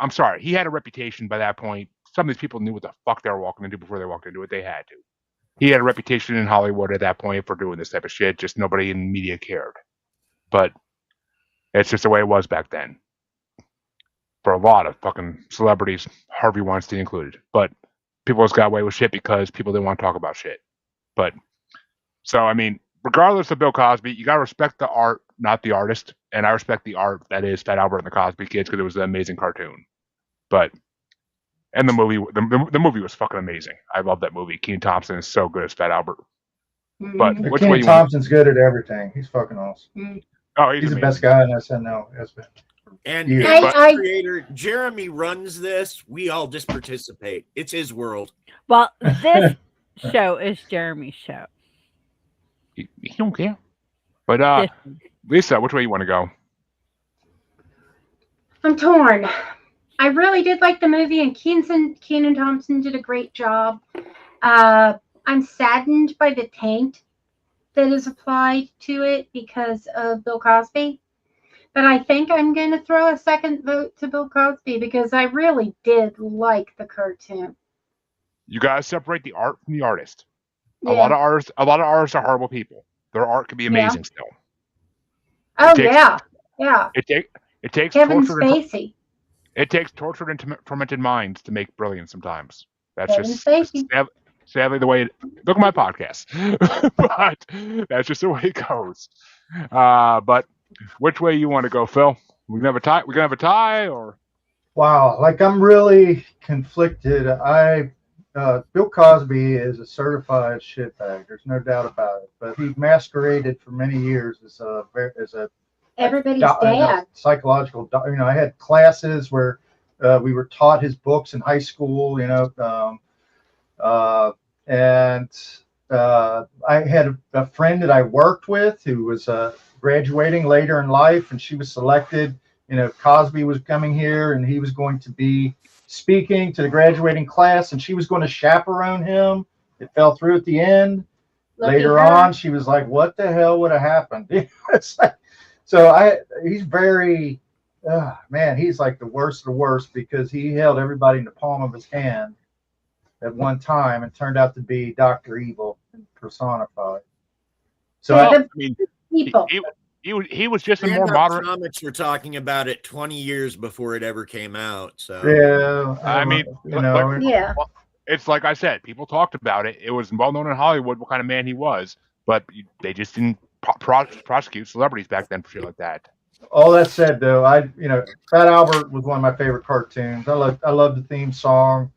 I'm sorry. He had a reputation by that point. Some of these people knew what the fuck they were walking into before they walked into it. They had to. He had a reputation in Hollywood at that point for doing this type of shit. Just nobody in media cared. But it's just the way it was back then. For a lot of fucking celebrities, Harvey Weinstein included. But people just got away with shit because people didn't want to talk about shit. But so I mean, regardless of Bill Cosby, you gotta respect the art, not the artist. And I respect the art that is Fat Albert and the Cosby Kids because it was an amazing cartoon. And the movie was fucking amazing. I love that movie. Kenan Thompson is so good as Fat Albert. But Mhm. which way Kenan you Thompson's good at everything. He's fucking awesome. Oh, He's the amazing. best guy in SNL. Has been. And Yeah. as creator, Jeremy runs this. We all just participate. It's his world. Well, this show is Jeremy's show. He don't care. But Lisa, which way you want to go? I'm torn. I really did like the movie, and Kenan Thompson did a great job. I'm saddened by the taint that is applied to it because of Bill Cosby. But I think I'm going to throw a second vote to Bill Cosby because I really did like the cartoon. You gotta separate the art from the artist. Yeah. A lot of artists are horrible people. Their art can be amazing still. Oh, takes- yeah. It takes Kevin tortured and, Spacey. it takes tortured and fermented minds to make brilliance sometimes. That's Kevin just Spacey. sadly the way look at my podcast. But that's just the way it goes. But which way you want to go, Phil? We're gonna have a tie or Wow, like I'm really conflicted. Bill Cosby is a certified shitbag. There's no doubt about it. But he masqueraded for many years as a Everybody's a dad. psychological. I had classes where we were taught his books in high school. And I had a friend that I worked with who was graduating later in life, and she was selected. Cosby was coming here, and he was going to be speaking to the graduating class, and she was going to chaperone him. It fell through at the end. Later on, she was like, "What the hell would have happened?" He's very, man, he's like the worst of the worst because he held everybody in the palm of his hand at one time and turned out to be Dr. Evil personified. So Yeah, I mean, people. he was just a more Stand-up moderate. comics were talking about it 20 years before it ever came out. So yeah, I mean, Yeah. It's like I said, people talked about it. It was well known in Hollywood what kind of man he was, but they just didn't prosecute celebrities back then for shit like that. all that said, though, Fat Albert was one of my favorite cartoons. I love the theme song.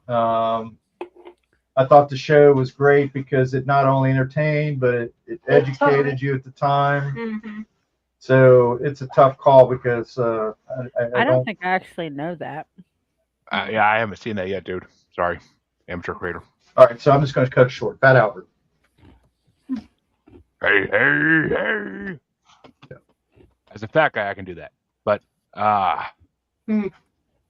I I thought the show was great because it not only entertained, but it educated you at the time. Mm-hmm. So it's a tough call because I don't think I actually know that. Yeah, I haven't seen that yet, dude. Sorry, amateur creator. All right, so I'm just going to cut it short. Fat Albert. Hey, hey, hey. As a fat guy, I can do that. But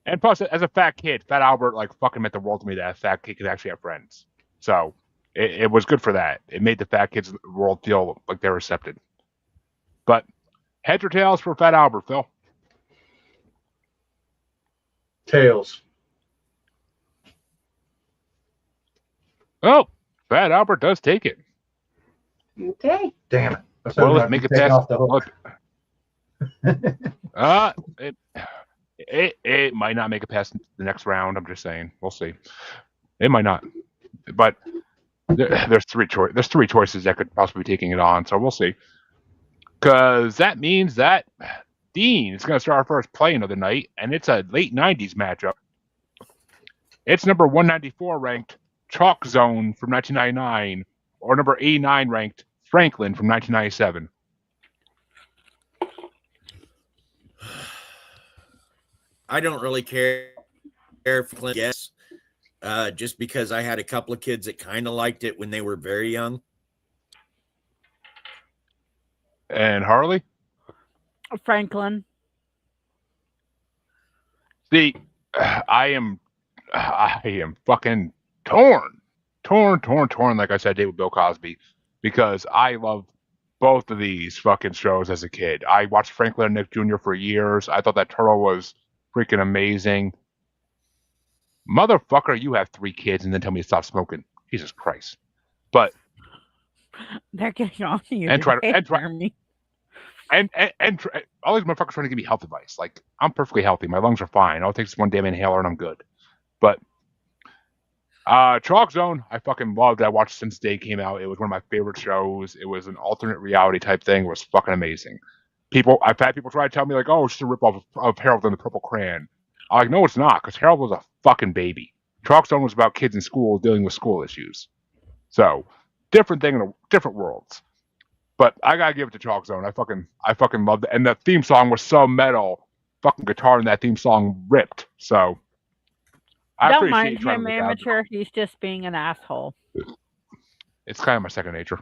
and plus, as a fat kid, Fat Albert like fucking meant the world to me that a fat kid could actually have friends. So it was good for that. It made the fat kids world feel like they're accepted. But heads or tails for Fat Albert, Phil? Tails. Oh, Fat Albert does take it. Okay. Damn it. Well, let's make it past. Off the hook. It might not make it past the next round. I'm just saying. We'll see. It might not. But there's three choices that could possibly be taking it on. So we'll see. Because that means that Dean is going to start our first play of the night, and it's a late 90s matchup. It's number 194 ranked Chalk Zone from 1999, or number 89 ranked Franklin from 1997. I don't really care if Clint guess, just because I had a couple of kids that kind of liked it when they were very young. And Harley? Franklin. See, I am fucking torn, like I said, David Bill Cosby, because I love both of these fucking shows as a kid. I watched Franklin and Nick Jr. for years. I thought that turtle was freaking amazing. Motherfucker, you have 3 kids and then tell me to stop smoking. Jesus Christ. But they're getting on you. And try today, and try Jeremy. and all these motherfuckers trying to give me health advice. Like, I'm perfectly healthy. My lungs are fine. I'll take this one damn inhaler and I'm good. But Chalk Zone, I fucking loved. I watched since the day it came out. It was one of my favorite shows. It was an alternate reality type thing. It was fucking amazing. I've had people try to tell me like, oh, it's just a ripoff of Harold and the Purple Crayon. I'm like, no, it's not, because Harold was a fucking baby. Chalk Zone was about kids in school dealing with school issues. So, different thing in different worlds. But I gotta give it to Chalk Zone. I fucking loved it. And the theme song was so metal. Fucking guitar in that theme song ripped. So I Don't appreciate mind you trying him, to look out. amateur. He's just being an asshole. It's kind of my second nature.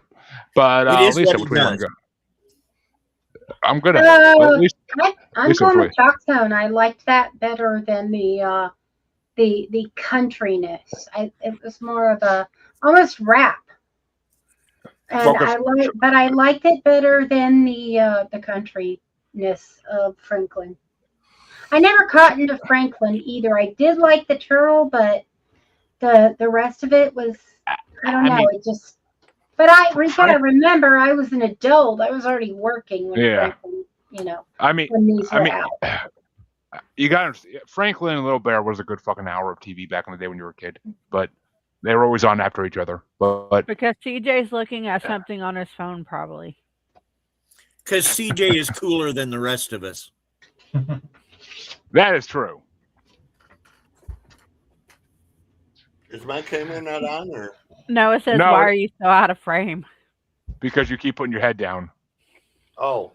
But It is Lisa, what he which way you want does. to go? I'm good at it. But at least I'm Lisa, going which with Chalk Zone. I liked that better than the countryness. It was more of a almost rap. And I liked it better than the countryness of Franklin. I never caught into Franklin either. I did like the turtle, but the rest of it was, I don't know. It just. But I gotta remember, I was an adult. I was already working when Franklin, when these were out. You got Franklin and Little Bear was a good fucking hour of TV back in the day when you were a kid, but they were always on after each other. But because CJ's looking at something on his phone, probably. Because CJ is cooler than the rest of us. That is true. Is my camera not on, or? No, it says, why are you so out of frame? Because you keep putting your head down. Oh.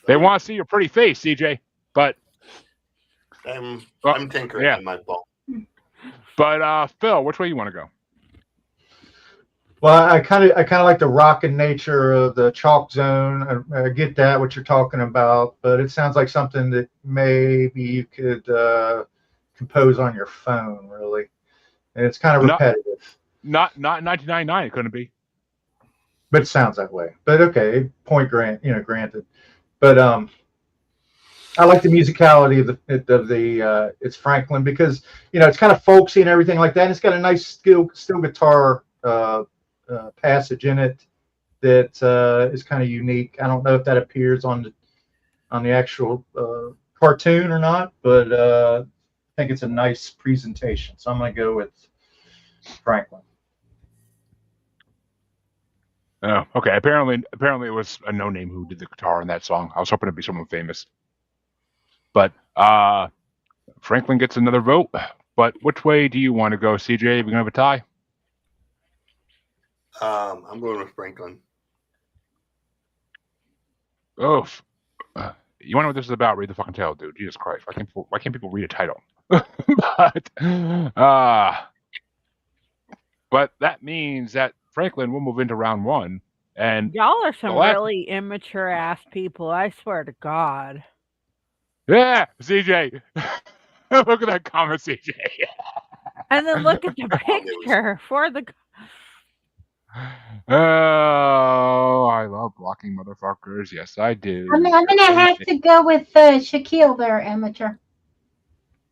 They want to see your pretty face, CJ, but I'm tinkering on my phone. But Phil, which way you want to go? Well, I kind of like the rockin' nature of the Chalk Zone. I get that, what you're talking about, but it sounds like something that maybe you could compose on your phone, really. And it's kind of repetitive. Not in 1999, it couldn't be. But it sounds that way. But okay, granted. But I like the musicality of the it's Franklin, because it's kind of folksy and everything like that. And it's got a nice steel guitar passage in it that is kind of unique. I don't know if that appears on the actual cartoon or not, but I think it's a nice presentation. So I'm going to go with Franklin. Oh, okay. Apparently it was a no-name who did the guitar in that song. I was hoping it'd be someone famous. But Franklin gets another vote. But which way do you want to go, CJ? We're gonna have a tie. I'm going with Franklin. Oh, you want to know what this is about? Read the fucking title, dude. Jesus Christ! Why can't people read a title? But that means that Franklin will move into round one, and Y'all are some last- really immature ass people. I swear to God. yeah, CJ. Look at that comment, CJ. And then look at the picture for the. Oh, I love blocking motherfuckers. Yes, I do. I'm gonna have to go with Shaquille there, amateur.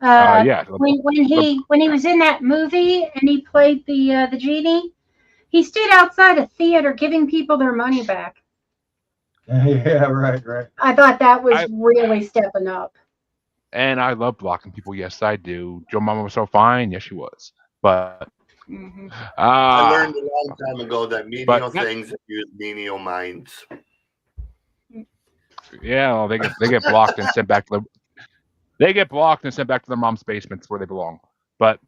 Yeah. When he was in that movie and he played the genie, he stood outside a theater giving people their money back. Yeah, right. I thought that was really stepping up. And I love blocking people. Yes, I do. Joe Mama was so fine. Yes, she was. But I learned a long time ago that menial things use menial minds. Yeah, well, they get blocked and sent back to their mom's basements where they belong. But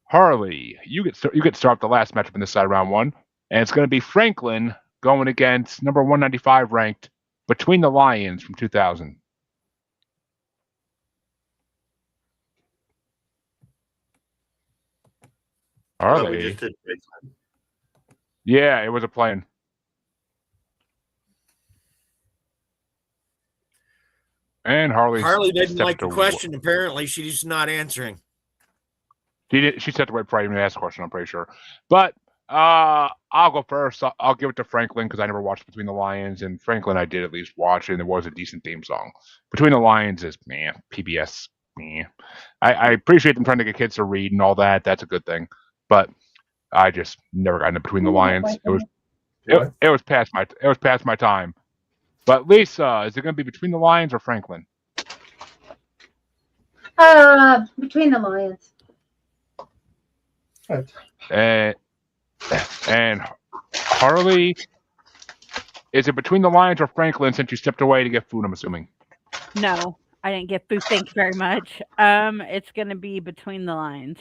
Harley, you get start the last matchup in this side round one, and it's going to be Franklin going against number 195 ranked Between the Lions from 2000. Harley. Yeah, it was a plan. And Harley didn't like the question. Apparently, she's not answering. She stepped away before I even asked the question, I'm pretty sure. But I'll go first. I'll give it to Franklin because I never watched Between the Lions, and Franklin I did at least watch, and there was a decent theme song. Between the Lions is PBS. I appreciate them trying to get kids to read and all that. That's a good thing. But I just never got into Between the Lions. It was past my time. But Lisa, is it going to be Between the Lions or Franklin? Between the Lions. And Harley, is it Between the Lions or Franklin since you stepped away to get food, I'm assuming? No, I didn't get food. Thank you very much. It's going to be Between the Lions.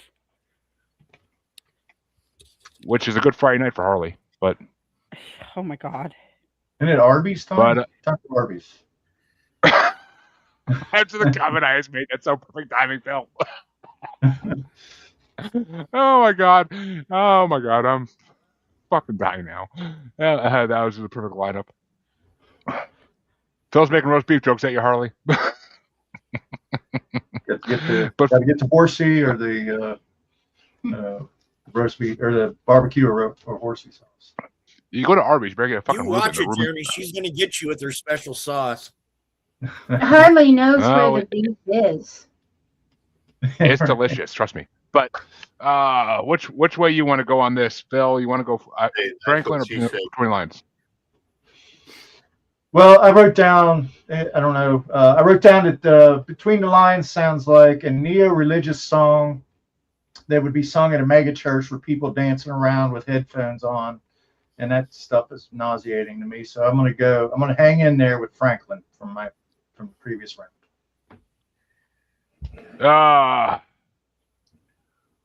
Which is a good Friday night for Harley, but... Oh, my God. Isn't it Arby's time? But, Talk to Arby's. After the comment I just made, that's so perfect timing, Phil. Oh my god, I'm fucking dying now. That was the perfect lineup. Phil's making roast beef jokes at you, Harley. Gotta get to horsey or the roast beef or the barbecue or horsey sauce. You go to Arby's, you better get a fucking. You watch it, Jeremy. She's gonna get you with her special sauce. Harley knows where the beef is. It's delicious, trust me. But which way you want to go on this, Phil? You want to go Franklin or Between Lines? Well, I wrote down. I don't know. I wrote down that Between the Lines sounds like a neo-religious song that would be sung at a mega church with people dancing around with headphones on, and that stuff is nauseating to me. So I'm gonna hang in there with Franklin from the previous round.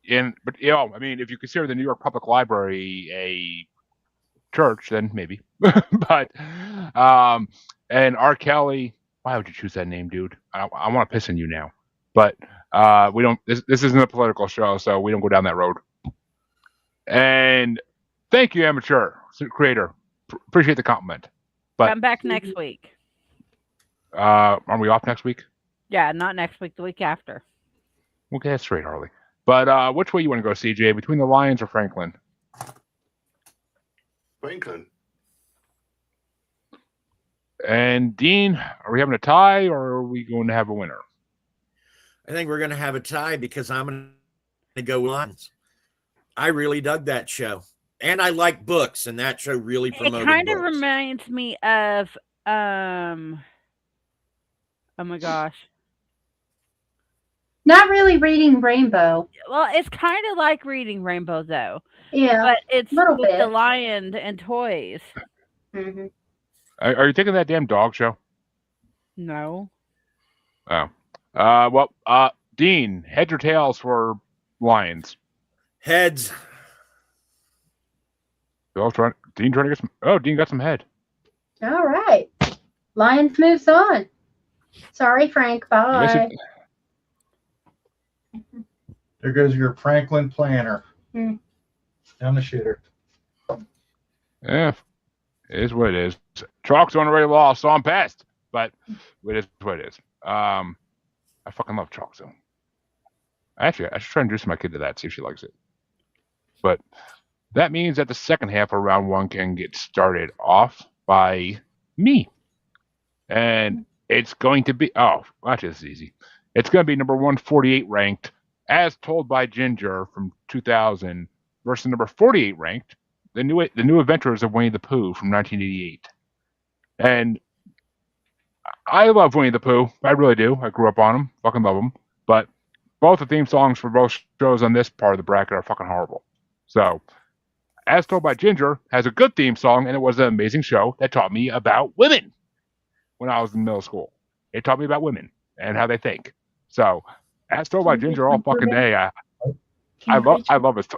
I mean, if you consider the New York Public Library a church, then maybe. But and R. Kelly, why would you choose that name, dude? I want to piss on you now. But we don't. This isn't a political show, so we don't go down that road. And thank you, amateur creator. Appreciate the compliment. But I'm back next week. Are we off next week? Yeah, not next week. The week after. Okay, that's straight, Harley. But which way you want to go, CJ? Between the Lions or Franklin? Franklin. And Dean, are we having a tie or are we going to have a winner? I think we're going to have a tie because I'm going to go Lions. I really dug that show. And I like books, and that show really promoted It kind of books. reminds me of, oh my gosh. Not really Reading Rainbow. Well, it's kind of like Reading Rainbow, though. Yeah, but it's little with bit. the lion and toys. Mm-hmm. Are you thinking of that damn dog show? No. Oh. Well, Dean, heads or tails for Lions? Heads. Dean trying to get some. Oh, Dean got some head. All right. Lions moves on. Sorry, Frank. Yes, Bye. There goes your Franklin planner. Hmm. Down the shitter. Yeah, it is what it is. Chalk's on already lost, so I'm pissed. But it is what it is. I fucking love Chalk Zone. Actually, I should try and introduce my kid to that, see if she likes it. But that means that the second half of round one can get started off by me. And it's going to be, watch this is easy. It's going to be number 148 ranked, as told by Ginger from 2000, versus number 48 ranked, the new Adventures of Winnie the Pooh from 1988. And I love Winnie the Pooh. I really do. I grew up on them. Fucking love them. But both the theme songs for both shows on this part of the bracket are fucking horrible. So, as told by Ginger, has a good theme song, and it was an amazing show that taught me about women when I was in middle school. It taught me about women and how they think. So, as told by Ginger all fucking day, I love it.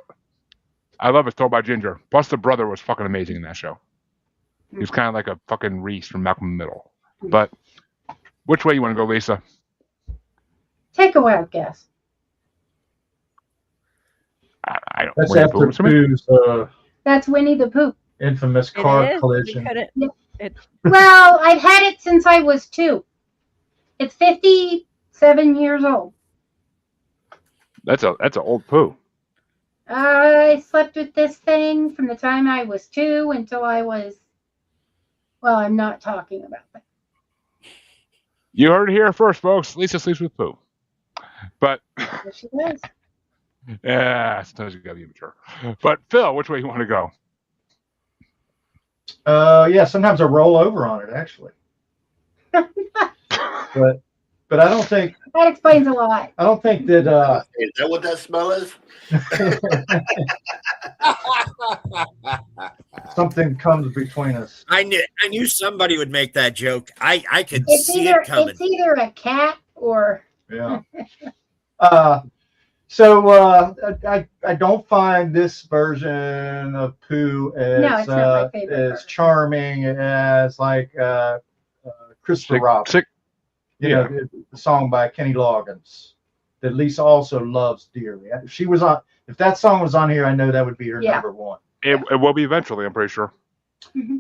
I love it told by Ginger. Plus, the brother was fucking amazing in that show. He was kind of like a fucking Reese from Malcolm in the Middle. But which way you want to go, Lisa? Take a wild guess. I don't. That's Winnie the after Pooh, something? Pooh's That's Winnie the Pooh. infamous It car is collision. because Well, I've had it since I was 2. It's 57 years old. That's an old Pooh. I slept with this thing from the time I was 2 until I was. Well, I'm not talking about that. You heard it here first, folks. Lisa sleeps with Pooh. But There she was. yeah, sometimes you gotta be immature. But Phil, which way you want to go? Yeah, sometimes I roll over on it actually. But I don't think That explains a lot. that Is that what that smell is? something comes between us. I knew somebody would make that joke. I could It's see either it coming. it's either a cat or Yeah. I don't find this version of Pooh as No, it's not my favorite as version. charming as like Christopher Robin. You know, the song by Kenny Loggins that Lisa also loves dearly. If that song was on here, I know that would be her Yeah. number one. It will be eventually, I'm pretty sure.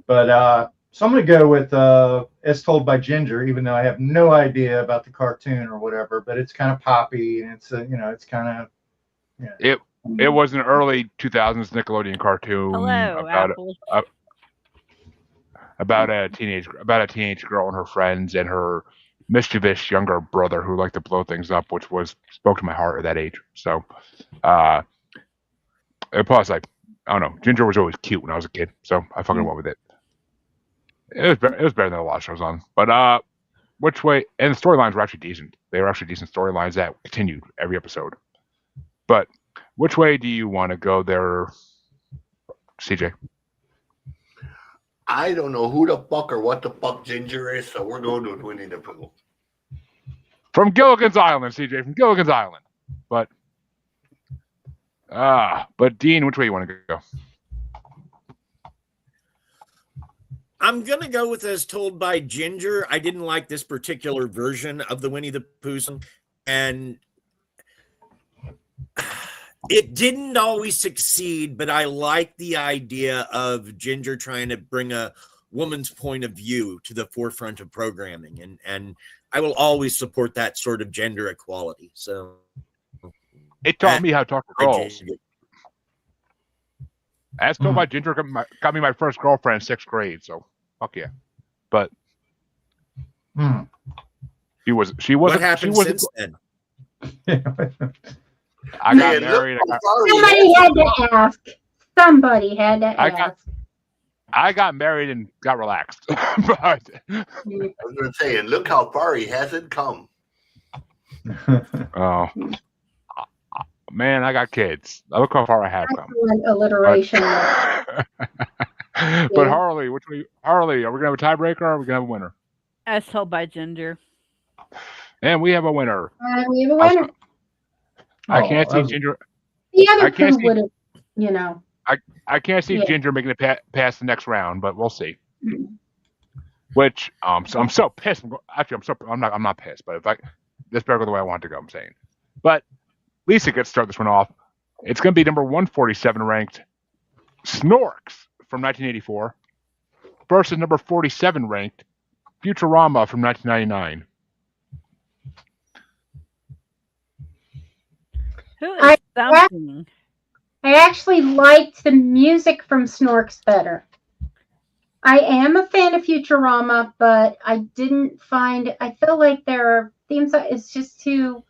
But so I'm going to go with As Told by Ginger, even though I have no idea about the cartoon or whatever. But it's kind of poppy and it's it's kind of. Yeah. It was an early 2000s Nickelodeon cartoon hello, Apple. about a teenage girl and her friends and her mischievous younger brother who liked to blow things up, which spoke to my heart at that age. So, and plus, I don't know, Ginger was always cute when I was a kid, so I fucking went with it. It was better than a lot of shows on. But which way? And the storylines were actually decent. They were actually decent storylines that continued every episode. But which way do you want to go there, CJ? I don't know who the fuck or what the fuck Ginger is, so we're going with Winnie the Pooh. From Gilligan's Island, CJ, from Gilligan's Island. But Dean, which way you want to go? I'm going to go with As Told by Ginger. I didn't like this particular version of the Winnie the Pooh song, and it didn't always succeed, but I like the idea of Ginger trying to bring a woman's point of view to the forefront of programming, and I will always support that sort of gender equality. So it taught me how to talk to girls. As told by Ginger, got me my first girlfriend in 6th grade, so fuck yeah. But she was. What happened since then? I got married. Somebody had to ask. Somebody had to ask. I got married and got relaxed. But I was going to say, and look how far he hasn't come. Oh, man, I got kids. Look how far I have come. Alliteration. But Harley, Harley, are we gonna have a tiebreaker or are we gonna have a winner? As told by Ginger. And we have a winner. We have a winner. I can't Oh, see that was- Ginger. The other I can't crew see. would have, you know. I can't see Yeah. Ginger making it past the next round, but we'll see. Mm. Which so I'm so pissed. I'm not pissed, but if this better go the way I want it to go. I'm saying, but Lisa gets to start this one off. It's going to be number 147 ranked Snorks from 1984 versus number 47 ranked Futurama from 1999. Who is something? I actually liked the music from Snorks better. I am a fan of Futurama, but I didn't find. I feel like their theme song is just too.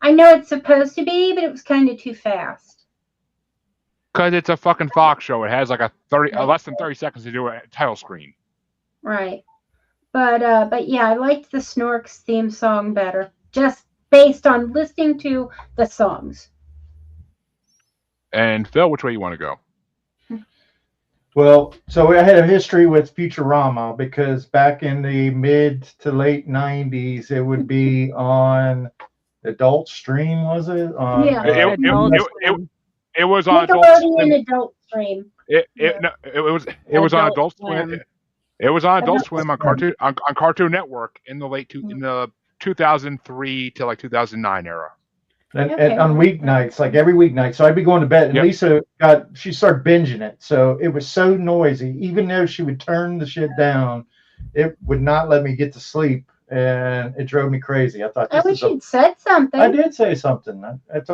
I know it's supposed to be, but it was kind of too fast. Because it's a fucking Fox show. It has like less than 30 seconds to do a title screen. Right. But yeah, I liked the Snorks theme song better, just based on listening to the songs. And Phil, which way you want to go? Well, so I had a history with Futurama because back in the mid to late 90s, it would be on Adult Stream, was it? On, Yeah. It was on Adult Nickelodeon Swim. Adult Stream. It was on Adult Swim. It was on Adult Swim on Cartoon Network in the 2003 to like 2009 era. And on weeknights, like every weeknight. So I'd be going to bed, and Yep. Lisa she started binging it. So it was so noisy. Even though she would turn the shit down, it would not let me get to sleep, and it drove me crazy. I thought, I wish you'd said something. I did say something. I did say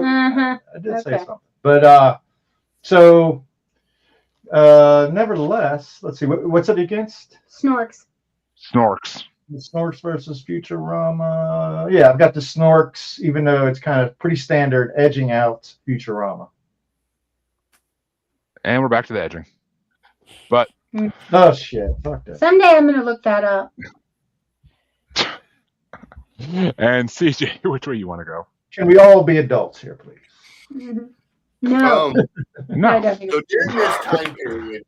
Okay. something. But nevertheless, let's see. What's it against? Snorks. Snorks. The Snorks versus Futurama. Yeah, I've got the Snorks, even though it's kind of pretty standard, edging out Futurama. And we're back to the edging. But Oh shit! Fuck that. Someday I'm going to look that up. and CJ, which way you want to go? Can we all be adults here, please? Mhm. No. No. definitely. So during this time period,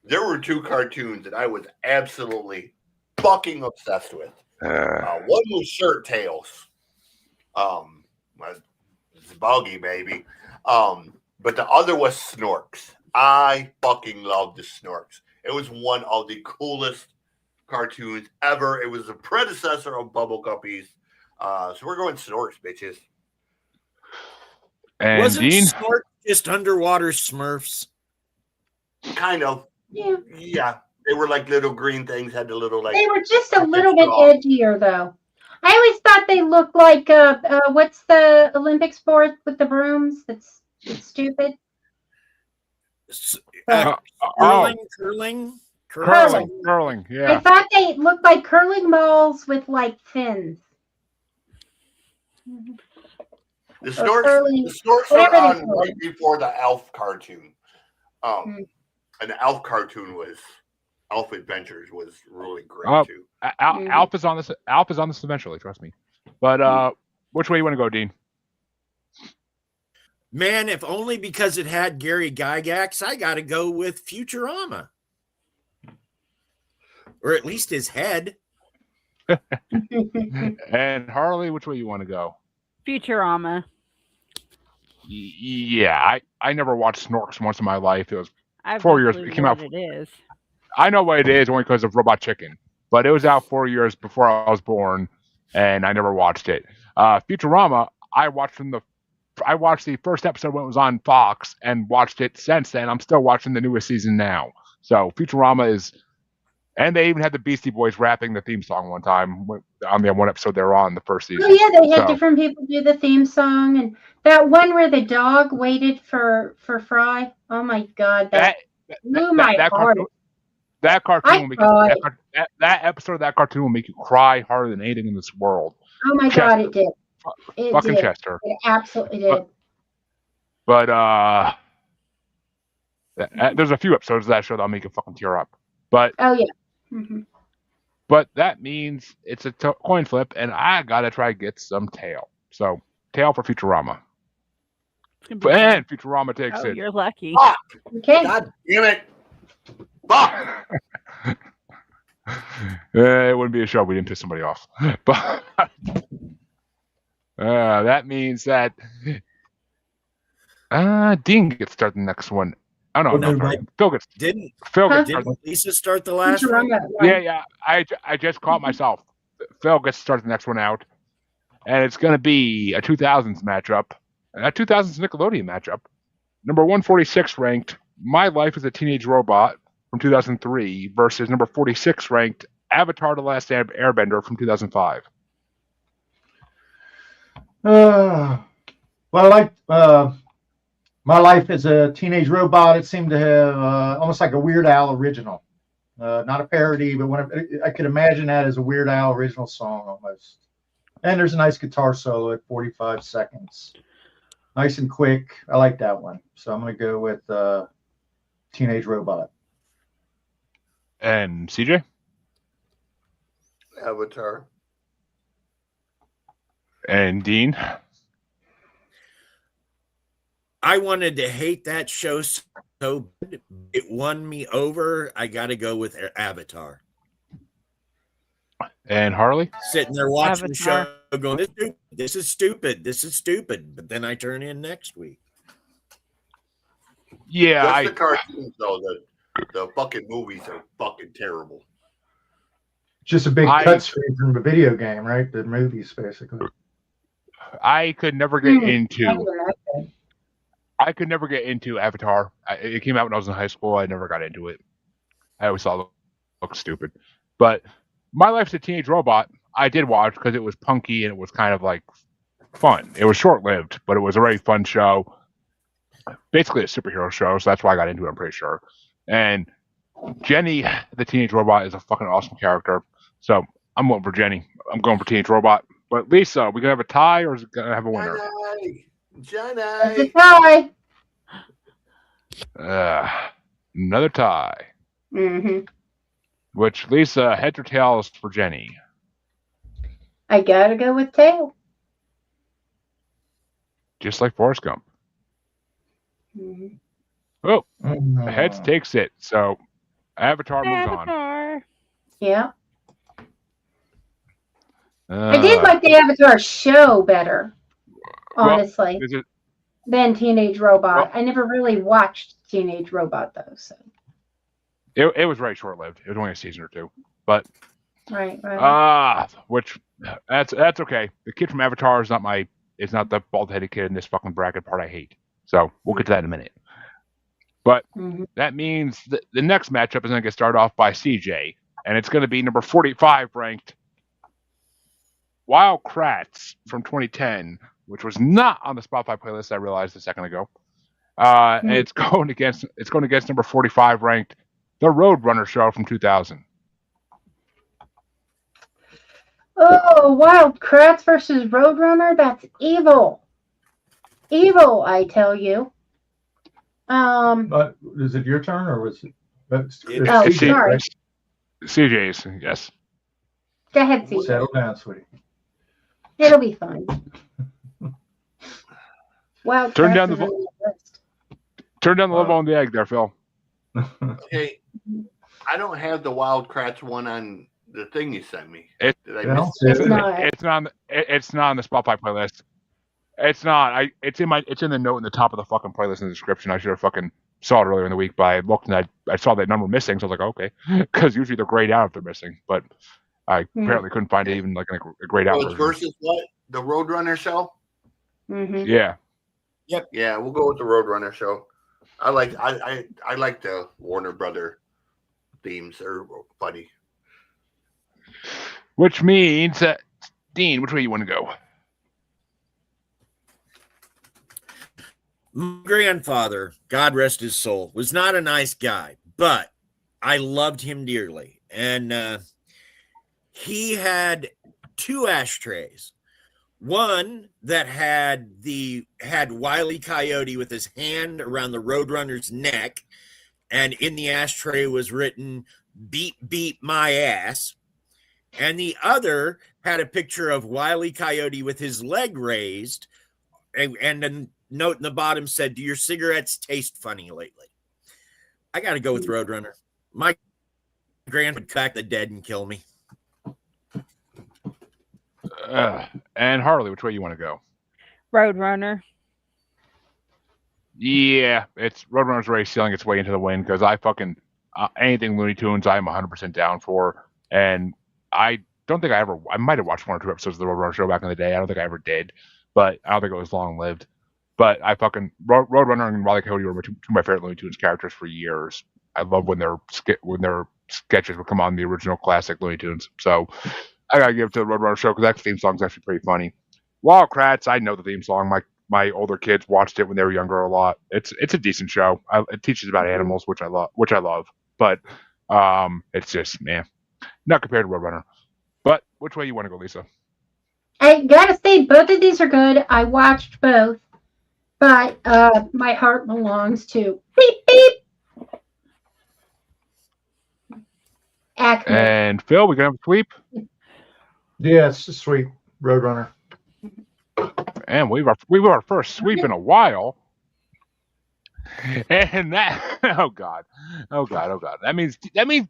there were two cartoons that I was absolutely fucking obsessed with. One was Shirt Tails. It's buggy, baby. But the other was Snorks. I fucking loved the Snorks. It was one of the coolest cartoons ever. It was the predecessor of Bubble Guppies. So we're going Snorks, bitches. And Wasn't Dean? Snork just underwater Smurfs? Kind of. Yeah. Yeah. They were like little green things, had the little like. They were just a little bit edgier, though. I always thought they looked like what's the Olympic sport with the brooms? It's stupid. Curling. Yeah. I thought they looked like curling balls with like fins. The Snorks were on right before the Elf cartoon. And the Elf cartoon was Elf Adventures was really great too. Alf is on this. Alf is on this eventually. Trust me. But which way you want to go, Dean? Man, if only because it had Gary Gygax, I got to go with Futurama, or at least his head. And Harley, which way you want to go? Futurama. Yeah, I never watched Snorks once in my life. It was I've 4 years. It came out. It is. I know what it is only because of Robot Chicken, but it was out 4 years before I was born, and I never watched it. Futurama, I watched the first episode when it was on Fox and watched it since then. I'm still watching the newest season now. So Futurama is, and they even had the Beastie Boys rapping the theme song one time on the one episode they were on the first season. Oh yeah, they had different people do the theme song, and that one where the dog waited for Fry. Oh my god, that blew my heart. That cartoon will make that episode of that cartoon will make you cry harder than anything in this world. Oh my god, it did. It fucking did. Chester. It absolutely did. But there's a few episodes of that show that'll make you fucking tear up. But oh yeah. Mm-hmm. But that means it's a coin flip, and I gotta try to get some tail. So tail for Futurama. And Futurama takes it. You're lucky. Fuck. Okay. God damn it. Fuck. It wouldn't be a show if we didn't piss somebody off. But that means that Dean gets to start the next one. Oh no, no, sorry. Phil gets Didn't Huh? to start. Lisa start the Who's last your one? wrong one? Yeah. I just caught myself. Phil gets to start the next one out, and it's going to be a 2000s matchup, a 2000s Nickelodeon matchup. Number 146 ranked My Life as a Teenage Robot from 2003 versus number 46 ranked Avatar: The Last Airbender from 2005. Well, I like My Life as a Teenage Robot. It seemed to have almost like a Weird Al original. Not a parody, but I could imagine that as a Weird Al original song almost. And there's a nice guitar solo at 45 seconds. Nice and quick. I like that one. So I'm going to go with Teenage Robot. And CJ? Avatar. And Dean? I wanted to hate that show so bad. It won me over. I got to go with Avatar. And Harley? Sitting there watching Avatar. the show going, this is stupid. This is stupid. But then I turn in next week. Yeah, Just the cartoons, though. The fucking movies are fucking terrible. Just a big cut screen from the video game, right? The movies, basically. I could never get into. I could never get into Avatar. It came out when I was in high school. I never got into it. I always thought it looked stupid. But My Life's a Teenage Robot, I did watch because it was punky and it was kind of like fun. It was short-lived, but it was a very fun show. Basically a superhero show, so that's why I got into it, I'm pretty sure. And Jenny, the Teenage Robot, is a fucking awesome character. So I'm going for Jenny. I'm going for Teenage Robot. But Lisa, are we going to have a tie or is it going to have a winner? Jenny. It's a tie. Another tie. Mm-hmm. Which, Lisa, heads or tails for Jenny? I gotta go with tail. Just like Forrest Gump. Mm-hmm. Oh, heads takes it. So Avatar moves on. Avatar. Yeah. I did like the Avatar show better, honestly, than Teenage Robot. I never really watched Teenage Robot, though. So it was very short-lived. It was only a season or two. But right. Which that's okay. The kid from Avatar is not the bald-headed kid in this fucking bracket part I hate. So we'll get to that in a minute. But that means the next matchup is going to get started off by CJ, and it's going to be number 45 ranked Wild Kratts from 2010, which was not on the Spotify playlist. I realized a second ago. And it's going against number 45 ranked The Roadrunner Show from 2000. Oh, Wild Kratts versus Roadrunner? That's evil. Evil, I tell you. But is it your turn or was it? Sorry. CJ's, yes. Go ahead, CJ. Settle down, sweetie. It'll be fine. Wild Turn Kratts down is on the list. Turn down the level on the egg there, Phil. Okay, I don't have the Wild Kratts one on the thing you sent me. Did I miss It's It's not on the Spotify playlist. It's not. It's in the note in the top of the fucking playlist in the description. I should have fucking saw it earlier in the week, but I looked and I saw that number missing, so I was like, okay, because usually they're grayed out if they're missing, but I apparently couldn't find it even like in a grayed out version. Versus what? The Roadrunner Show? Mm-hmm. Yeah. Yep. Yeah, we'll go with the Roadrunner Show. I like the Warner Brother themes. They're funny. Which means that Dean, which way you want to go? My grandfather, God rest his soul, was not a nice guy, but I loved him dearly. And he had two ashtrays. One that had Wile E. Coyote with his hand around the Roadrunner's neck, and in the ashtray was written, "Beat my ass." And the other had a picture of Wile E. Coyote with his leg raised, and a note in the bottom said, "Do your cigarettes taste funny lately?" I got to go with Roadrunner. My grand would crack the dead and kill me. And Harley, which way you want to go? Roadrunner. Yeah, it's Roadrunner's already sealing its way into the win because I fucking anything Looney Tunes I'm 100% down for, and I don't think I might have watched 1 or 2 episodes of the Roadrunner show back in the day. I don't think I ever did, but I don't think it was long lived. But I fucking Roadrunner and Wile E. Coyote were two of my favorite Looney Tunes characters for years. I love when their sketches would come on the original classic Looney Tunes. So I gotta give it to the Roadrunner show because that theme song's actually pretty funny. Wild Kratts, I know the theme song. My older kids watched it when they were younger a lot. It's a decent show. It teaches about animals, which I love. But it's just not compared to Roadrunner. But which way you want to go, Lisa? I gotta say, both of these are good. I watched both, but my heart belongs to beep beep Acme. And Phil, we gonna have a sweep. Yeah, it's a sweet Roadrunner. And we were our first sweep in a while. And that oh god. That means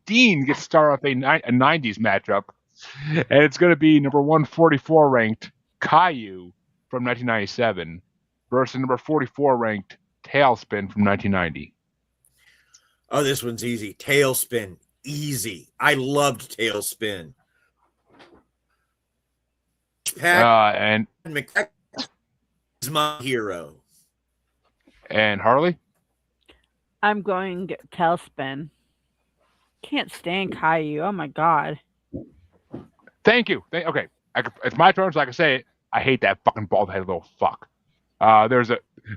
Dean gets to start off a 90s matchup, and it's going to be number 144 ranked Caillou from 1997 versus number 44 ranked Tailspin from 1990. Oh, this one's easy. Tailspin, easy. I loved Tailspin. Pat And McCracken is my hero. And Harley? I'm going Tailspin. Can't stand Caillou. Oh my god. Thank you. Okay, it's my turn, so I can say it. I hate that fucking bald-headed little fuck. There's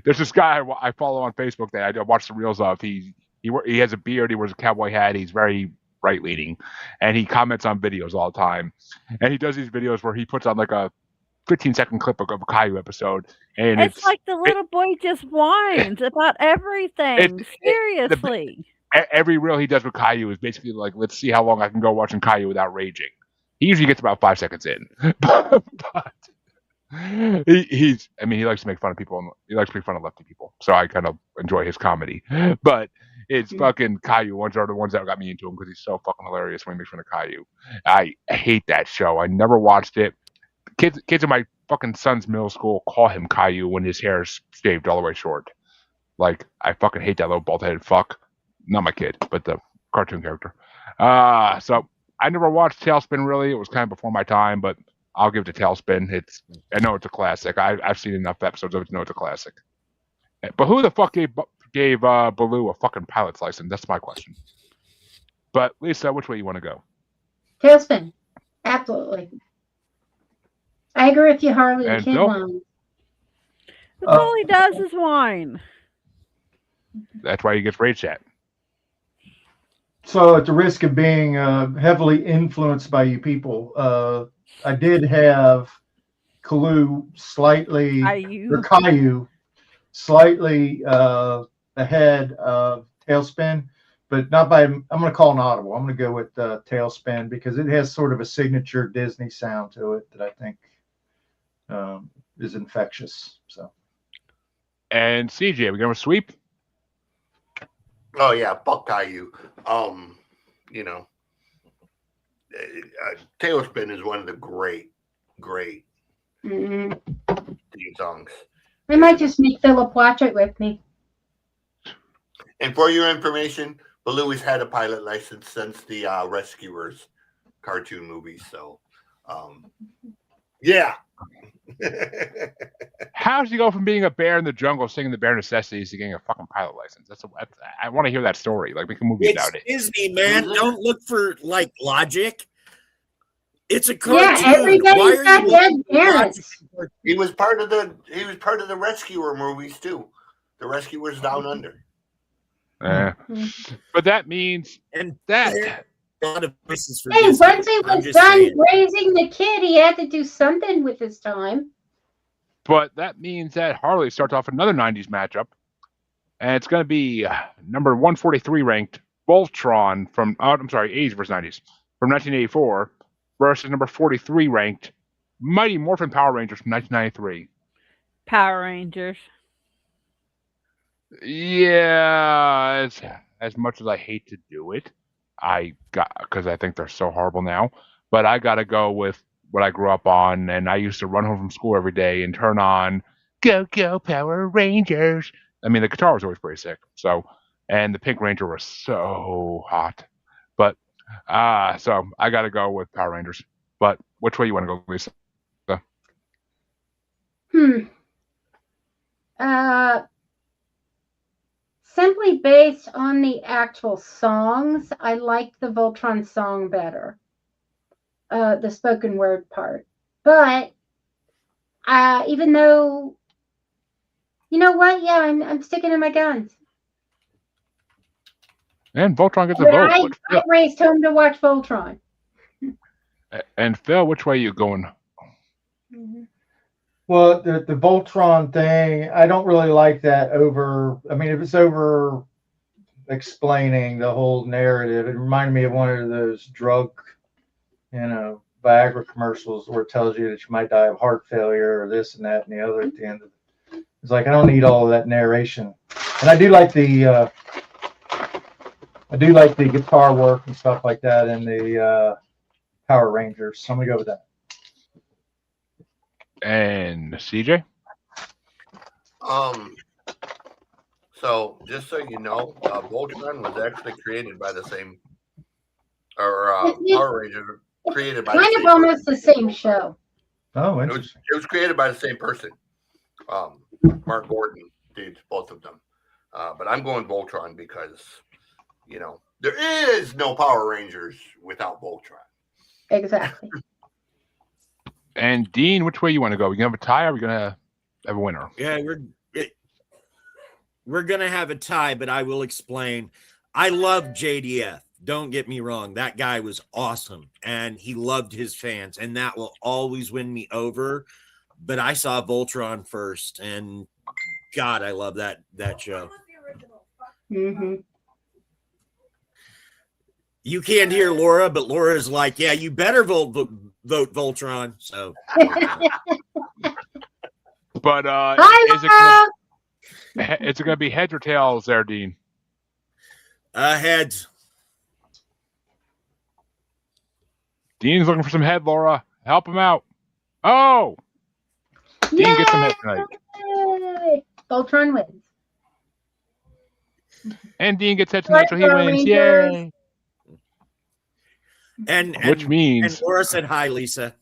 this guy I follow on Facebook that I watch the reels of. He has a beard. He wears a cowboy hat. He's very right-leaning, and he comments on videos all the time. And he does these videos where he puts on like a 15-second clip of a Caillou episode, and It's like the little boy just whines about everything. Seriously. Every reel he does with Caillou is basically like, let's see how long I can go watching Caillou without raging. He usually gets about 5 seconds in, but he likes to make fun of people. He likes to make fun of lefty people, so I kind of enjoy his comedy. But it's fucking Caillou ones are the ones that got me into him because he's so fucking hilarious when he makes fun of Caillou. I hate that show. I never watched it. Kids in my fucking son's middle school call him Caillou when his hair is shaved all the way short. Like, I fucking hate that little bald-headed fuck. Not my kid, but the cartoon character. So I never watched Tailspin, really. It was kind of before my time, but I'll give it to Tailspin. I know it's a classic. I've seen enough episodes of it to know it's a classic. But who the fuck gave Baloo a fucking pilot's license? That's my question. But Lisa, which way you want to go? Tailspin. Absolutely. I agree with you, Harley. And You can't Phil? whine. That's all he does is whine. That's why he gets rage at. So, at the risk of being heavily influenced by you people, I did have Caillou slightly ahead of Tailspin, but not by. I'm going to call an audible. I'm going to go with Tailspin because it has sort of a signature Disney sound to it that I think is infectious. So. And CJ, we going to sweep? Oh yeah, fuck Caillou. Tailspin is one of the great theme songs. I might just make Philip watch it with me. And for your information, Baloo has had a pilot license since the Rescuers cartoon movies. So, yeah. How does he go from being a bear in the jungle singing the bare necessities to getting a fucking pilot license? I want to hear that story. Like, make a movie about it. Disney, man. Don't look for like logic. It's a cartoon. Yeah, everybody's got dead parents. He was part of the Rescuer movies too. The Rescuers Down Under. But that means that. A lot of voices for Hey, Disney. once he was done raising the kid, he had to do something with his time. But that means that Harley starts off another 90s matchup. And it's going to be number 143 ranked Voltron from, 80s versus 90s, from 1984 versus number 43 ranked Mighty Morphin Power Rangers from 1993. Power Rangers. Yeah, as much as I hate to do it, because I think they're so horrible now, but I got to go with what I grew up on, and I used to run home from school every day and turn on Go Go Power Rangers, I mean, the guitar was always pretty sick. So, and the Pink Ranger was so hot. But so I got to go with Power Rangers. But which way you want to go, Lisa? Simply based on the actual songs, I liked the Voltron song better. The spoken word part. But even though, you know what? Yeah, I'm sticking to my guns. And Voltron gets a But vote. I raced home to watch Voltron. And Phil, which way you going? Well, the Voltron thing, I don't really like that over. I mean, if it's over explaining the whole narrative, it reminded me of one of those drug, Viagra commercials where it tells you that you might die of heart failure or this and that and the other at the end of it. It's like I don't need all of that narration. And I do like the guitar work and stuff like that in the Power Rangers. So I'm gonna go with that. And CJ? So just so you know, Voltron was actually created by the same, or Power Rangers created by kind of almost the same show. Oh, it was created by the same person. Mark Gordon did both of them, but I'm going Voltron because there is no Power Rangers without Voltron. Exactly. And Dean, which way you want to go? We gonna have a tie, or are we gonna have a winner? Yeah, we're gonna have a tie, but I will explain. I love JDF. Don't get me wrong. That guy was awesome, and he loved his fans, and that will always win me over. But I saw Voltron first, and God, I love that show. Mm-hmm. You can't hear Laura, but Laura's like, "Yeah, you better vote Voltron." So, but Hi, is it gonna be heads or tails, there, Dean? Heads. Dean's looking for some head, Laura. Help him out. Oh, Dean gets some head tonight. Yay! Voltron wins. And Dean gets head tonight, so he wins. Rangers. Yay! And Which means, and Laura said hi, Lisa.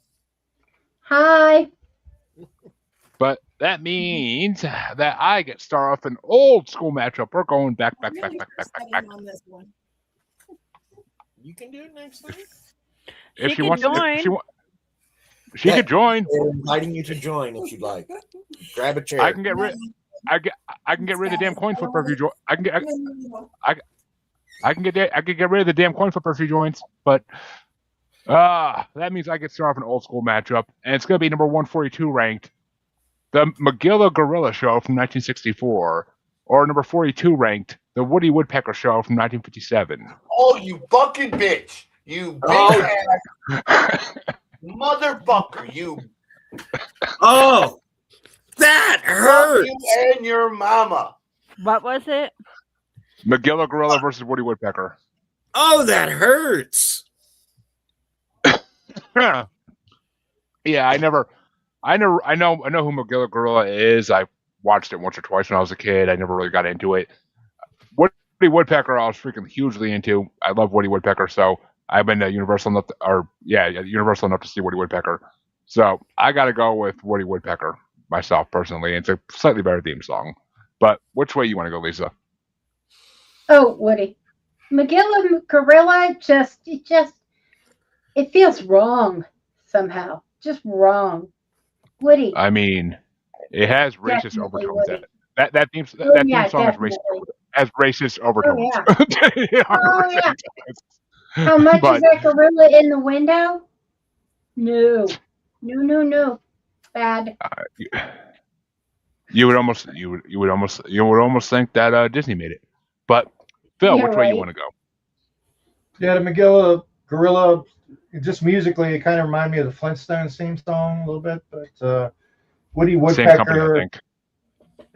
Hi. but that means that I get start off an old school matchup. We're going back. On this one. You can do it next time. If she can wants, join. she could join. We're inviting you to join if you'd like. Grab a chair. I can get rid. I can get rid of the damn coin flipper if you join. I can get rid of the damn coin flipper if he joins. But that means I get start off an old school matchup, and it's gonna be number 142 ranked, the Magilla Gorilla Show from 1964, or number 42 ranked, the Woody Woodpecker Show from 1957. Oh, you fucking bitch! You bitch ass motherfucker! You. Oh, that hurts. You and your mama. What was it? Magilla Gorilla versus Woody Woodpecker. Oh, that hurts. Yeah, I know who Magilla Gorilla is. I watched it once or twice when I was a kid. I never really got into it. Woody Woodpecker, I was freaking hugely into. I love Woody Woodpecker, so I've been to Universal enough to see Woody Woodpecker. So I got to go with Woody Woodpecker myself personally. It's a slightly better theme song. But which way you want to go, Lisa? Oh, Woody. Magilla Gorilla it feels wrong somehow. Just wrong. Woody. I mean, it has racist Definitely overtones. Woody. That theme song has racist overtones. Oh, yeah. How much is that gorilla in the window? No. Bad. You would almost think that Disney made it. But Phil, Yeah, which way you right. want to go? Yeah, the Magilla Gorilla, just musically, it kind of reminded me of the Flintstones theme song a little bit, but Woody Woodpecker. Same company, I think.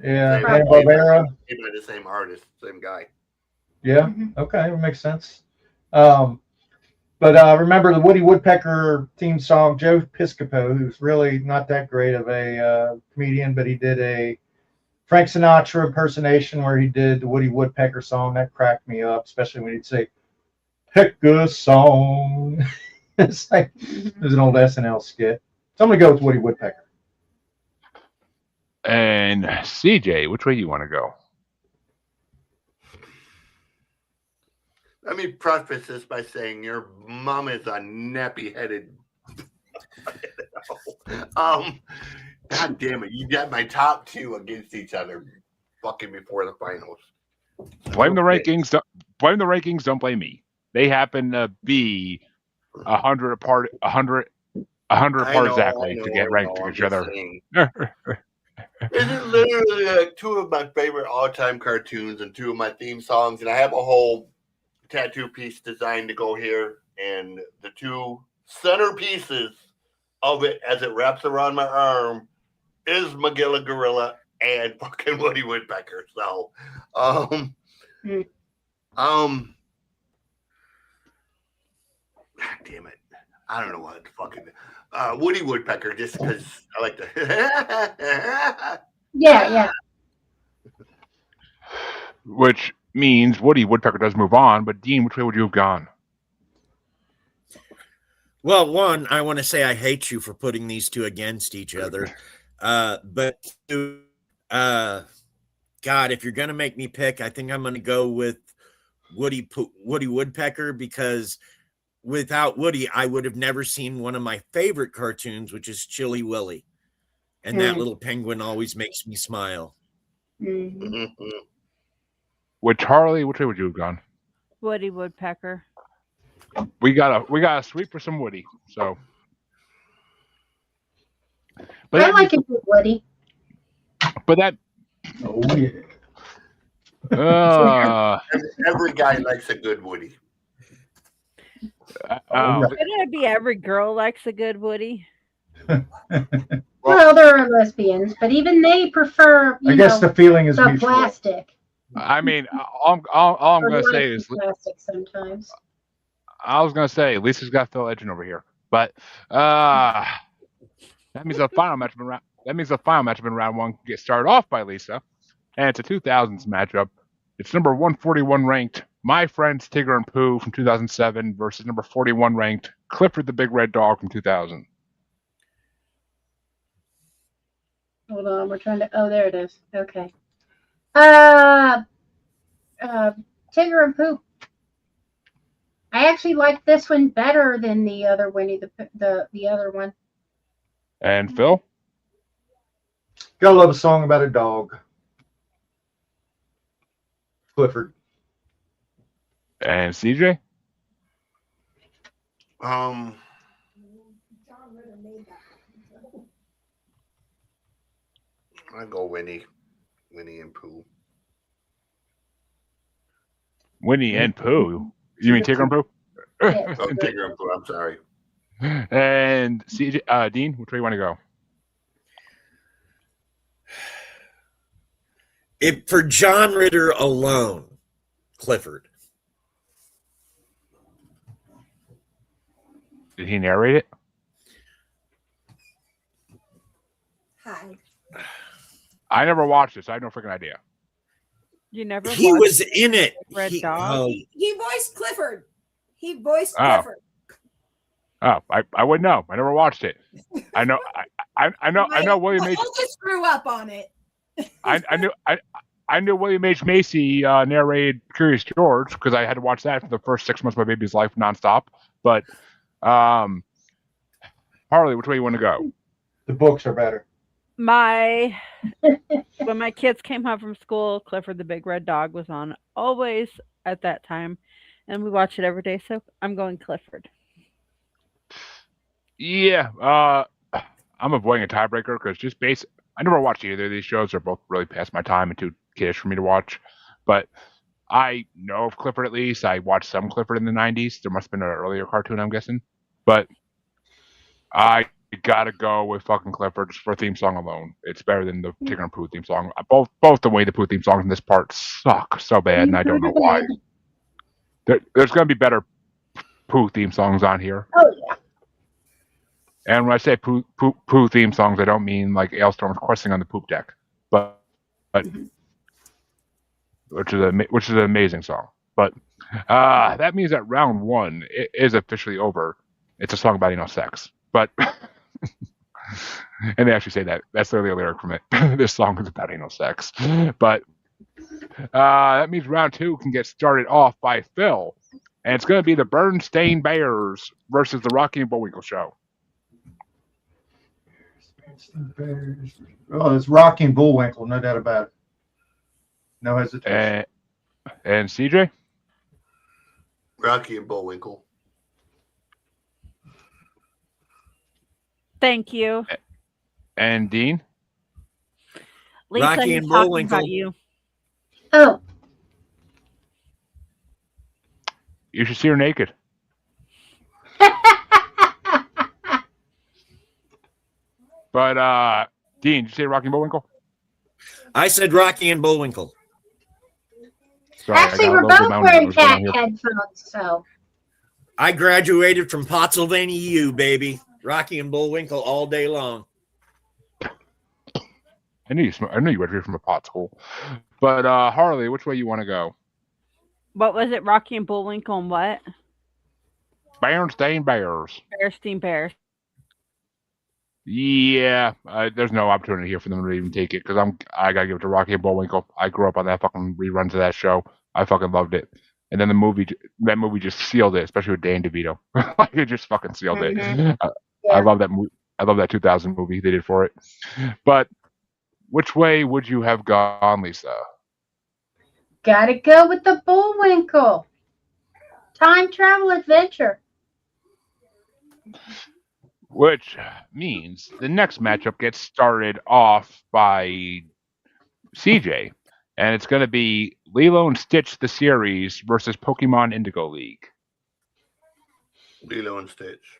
Yeah, Same Hanna-Barbera. Made by the same artist, same guy. Yeah, okay, that makes sense. But remember the Woody Woodpecker theme song, Joe Piscopo, who's really not that great of a comedian, but he did Frank Sinatra impersonation where he did the Woody Woodpecker song. That cracked me up, especially when he'd say, pick a song. It's like, there's an old SNL skit. So I'm going to go with Woody Woodpecker. And CJ, which way do you want to go? Let me preface this by saying your mom is a nappy-headed. God damn it! You got my top two against each other, fucking before the finals. Blame the rankings. Blame the rankings. Don't blame me. They happen to be 100 apart. 100 apart exactly to get ranked to each other. This is literally like two of my favorite all-time cartoons and two of my theme songs, and I have a whole tattoo piece designed to go here, and the two centerpieces of it as it wraps around my arm is Magilla Gorilla and fucking Woody Woodpecker. So, God damn it. I don't know what fucking Woody Woodpecker, just because I like to. Yeah. Which means Woody Woodpecker does move on, but Dean, which way would you have gone? Well, one, I want to say I hate you for putting these two against each other. But two, God, if you're going to make me pick, I think I'm going to go with Woody Woodpecker, because without Woody, I would have never seen one of my favorite cartoons, which is Chilly Willy. And that little penguin always makes me smile. With Charlie, which way would you have gone? Woody Woodpecker. We got a sweep for some Woody. So, I like it with Woody. But that. Oh yeah. Every guy likes a good Woody. Shouldn't it be every girl likes a good Woody? Well, there are lesbians, but even they prefer. I guess the feeling is the mutual. plastic. I mean, all I'm going to say is plastic sometimes. I was going to say Lisa's got Phil Edgen over here, but that means the final match in round one gets started off by Lisa, and it's a 2000s matchup. It's number 141 ranked My Friends Tigger and Pooh from 2007 versus number 41 ranked Clifford the Big Red Dog from 2000. Hold on, we're trying to. Oh, there it is. Okay. Tigger and Pooh. I actually like this one better than the other Winnie the other one. And Phil? Gotta love a song about a dog. Clifford. And CJ? I go Winnie and Pooh. Winnie and Pooh. You mean Tigger and Pooh? Yeah. Oh, Tigger and Pooh. I'm sorry. And CJ, Dean, which way you want to go? If for John Ritter alone, Clifford. Did he narrate it? Hi. I never watched it, so I have no freaking idea. You never. He was in it. Red Dog. He voiced Clifford. He voiced Oh. Clifford. Oh, I wouldn't know. I never watched it. I know. I know William H. I'll just screw up on it. I knew William H. Macy narrated Curious George because I had to watch that for the first 6 months of my baby's life nonstop. But Harley, which way you want to go? The books are better. When my kids came home from school, Clifford the Big Red Dog was on always at that time, and we watch it every day. So I'm going Clifford. Yeah, I'm avoiding a tiebreaker because I never watched either of these shows. They're both really past my time and too kiddish for me to watch. But I know of Clifford at least. I watched some Clifford in the 90s. There must have been an earlier cartoon, I'm guessing. But I gotta go with fucking Clifford just for theme song alone. It's better than the Tigger and Pooh theme song. Both the Winnie the Pooh theme songs in this part suck so bad, and I don't know why. There's gonna be better Pooh theme songs on here. Oh yeah. And when I say Pooh theme songs, I don't mean like Ailstorm's questing on the poop deck. But which is an amazing song. But that means that round one is officially over. It's a song about sex, but and they actually say that that's literally a lyric from it. This song is about anal sex, but that means round two can get started off by Phil, and it's going to be the Bernstein Bears versus the Rocky and Bullwinkle Show. Oh, it's Rocky and Bullwinkle, no doubt about it. No hesitation. And CJ? Rocky and Bullwinkle. Thank you. And Dean? Lisa, Rocky he's and talking Bullwinkle. about you. Oh, You should see her naked. But Dean, did you say Rocky and Bullwinkle? I said Rocky and Bullwinkle. Sorry, I actually, got a we're little bit both of wearing mountains going cat on here. headphones, so I graduated from Pottsylvania U, baby. Rocky and Bullwinkle all day long. I knew you graduated from a pot school. But Harley, which way you want to go? What was it? Rocky and Bullwinkle and what? Bernstein Bears. Bearstein Bears. Yeah, there's no opportunity here for them to even take it because I gotta give it to Rocky and Bullwinkle. I grew up on that fucking reruns of that show. I fucking loved it. And then that movie just sealed it, especially with Dan DeVito. Like it just fucking sealed it. Yeah. I love that movie. I love that 2000 movie they did for it. But which way would you have gone, Lisa? gotta go with the Bullwinkle. Time travel adventure. Which means the next matchup gets started off by CJ, and it's going to be Lilo and Stitch the series versus Pokemon Indigo League. Lilo and Stitch.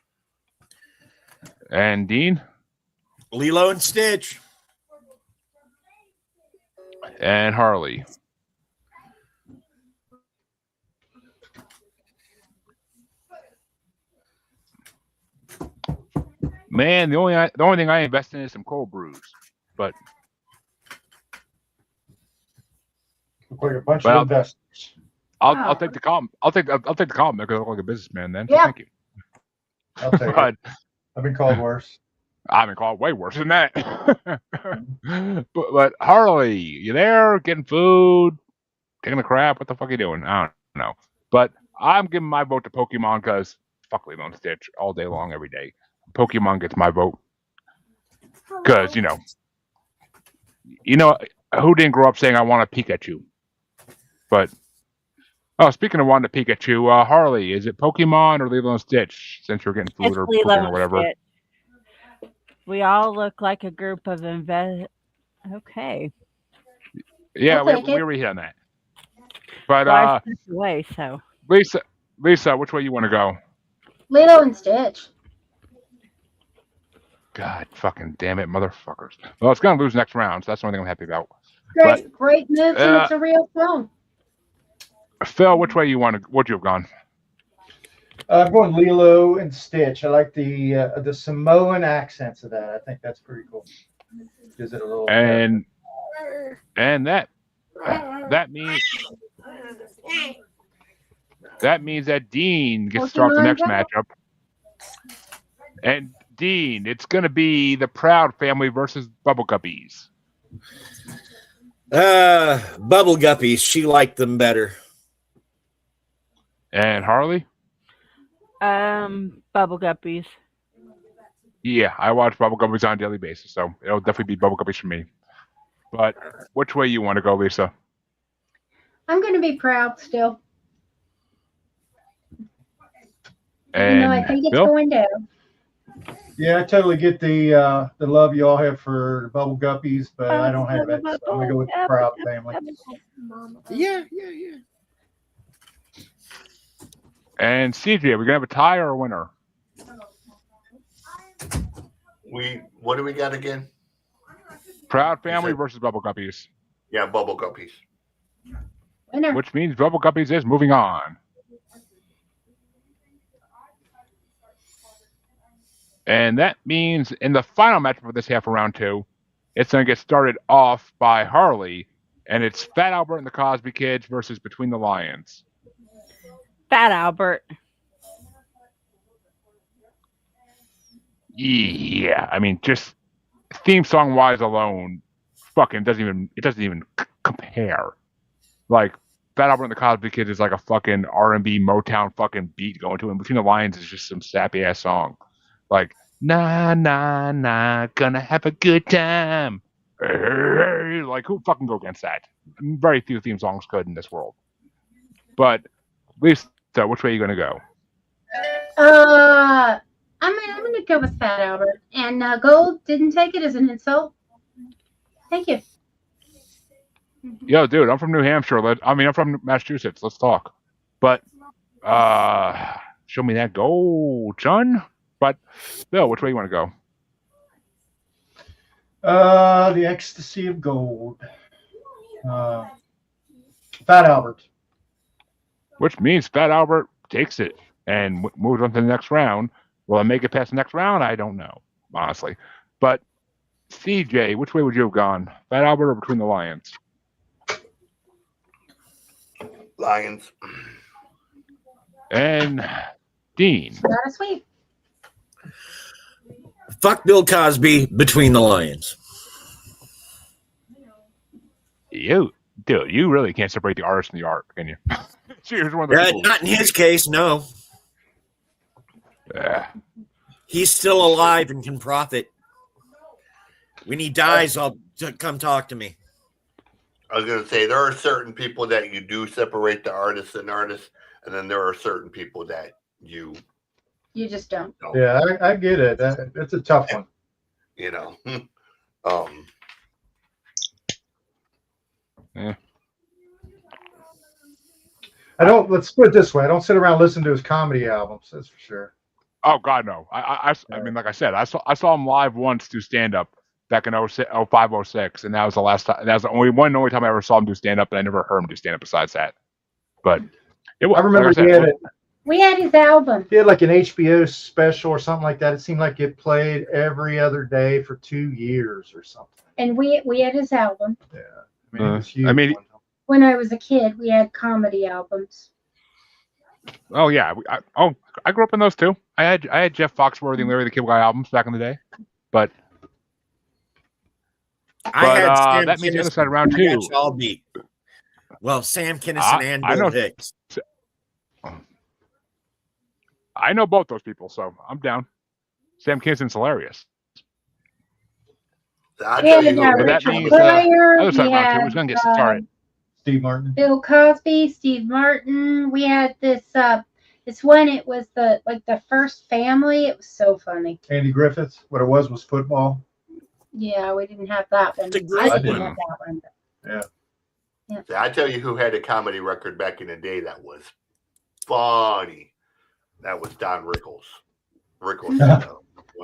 And Dean? Lilo and Stitch. And Harley. Man, the only thing I invest in is some cold brews. But Look like a bunch Well, of investors. I'll take the column. I'll take the column because I look like a businessman then. So Yeah. thank you. I'll take it. But I've been called worse. I've been called way worse than that. but Harley, you there? Getting food? Taking a crap? What the fuck are you doing? I don't know. But I'm giving my vote to Pokemon because fuck Lilo and Stitch all day long, every day. Pokemon gets my vote because you know who didn't grow up saying I want a Pikachu. But speaking of wanting a Pikachu, Harley, is it Pokemon or Lilo and Stitch? Since you're getting food It's or Lilo cooking or and whatever. Stitch. We all look like a group of Okay. Yeah, I'll we take it. already hit on that. But Well, I stepped away, so. Lisa, which way you want to go? Lilo and Stitch. God fucking damn it, motherfuckers. Well, it's gonna lose next round, so that's the only thing I'm happy about. Great moves, and it's a real song. Phil, which way would you have gone? I'm going Lilo and Stitch. I like the Samoan accents of that. I think that's pretty cool. Gives it a little. And that means that Dean gets to start the next matchup. And Dean, it's gonna be the Proud family versus Bubble Guppies. Bubble Guppies. She liked them better. And Harley? Bubble Guppies. Yeah, I watch Bubble Guppies on a daily basis, so it'll definitely be Bubble Guppies for me. But which way you want to go, Lisa? I'm going to be Proud still. And I think it's Phil? going down. Yeah, I totally get the love you all have for Bubble Guppies, but I don't have it. So I'm gonna go with the Proud family. Yeah. And CJ, are we gonna have a tie or a winner? What do we got again? Proud family versus Bubble Guppies. Yeah, Bubble Guppies. Winner. Which means Bubble Guppies is moving on. And that means in the final matchup of this half of round two, It's going to get started off by Harley, and it's Fat Albert and the Cosby Kids versus Between the Lions. Fat Albert. Yeah, I mean, just theme song wise alone, fucking doesn't even compare. Like Fat Albert and the Cosby Kids is like a fucking R&B Motown fucking beat going to it. And Between the Lions is just some sappy ass song. Like, nah, nah, nah, gonna have a good time. Like, who fucking go against that? Very few theme songs could in this world. But, Lisa, which way are you gonna go? I'm gonna go with Fat Albert. And Gold didn't take it as an insult. Thank you. Yo, dude, I'm from New Hampshire. I'm from Massachusetts. Let's talk. But, show me that gold, son. But, Bill, which way you want to go? The Ecstasy of Gold. Fat Albert. Which means Fat Albert takes it and moves on to the next round. Will I make it past the next round? I don't know, honestly. But, CJ, which way would you have gone? Fat Albert or Between the Lions? Lions. And Dean. Got a sweep. Fuck Bill Cosby, Between the Lions. You really can't separate the artist from the art, can you? Here's one of the Not in his case, no. Yeah. He's still alive and can profit. When he dies, come talk to me. I was going to say, there are certain people that you do separate the artist and artist, and then there are certain people that you just don't. Yeah, I get it. It's a tough one. You know. Yeah. Let's put it this way. I don't sit around listening to his comedy albums. That's for sure. Oh God, no. I mean, like I said, I saw him live once do stand up back in 05, 06, and that was the last time. That was the only time I ever saw him do stand up, and I never heard him do stand up besides that. But I remember we had his album. He had like an HBO special or something like that. It seemed like it played every other day for 2 years or something. And we had his album. Yeah, I mean, it was huge. When I was a kid, we had comedy albums. Oh yeah, I grew up in those too. I had Jeff Foxworthy and Larry the Cable Guy albums back in the day, but that means the other side of round two. I'll beat. Well, Sam Kinison and Bill Hicks. I know both those people, so I'm down. Sam Kinison's hilarious. That means other side of round two is going to get started. Steve Martin. Bill Cosby, Steve Martin. We had this one. It was the first family. It was so funny. Andy Griffith. What it was football. Yeah, we didn't have that one. I didn't have that one. Yeah. See, I tell you who had a comedy record back in the day that was funny. That was Don Rickles.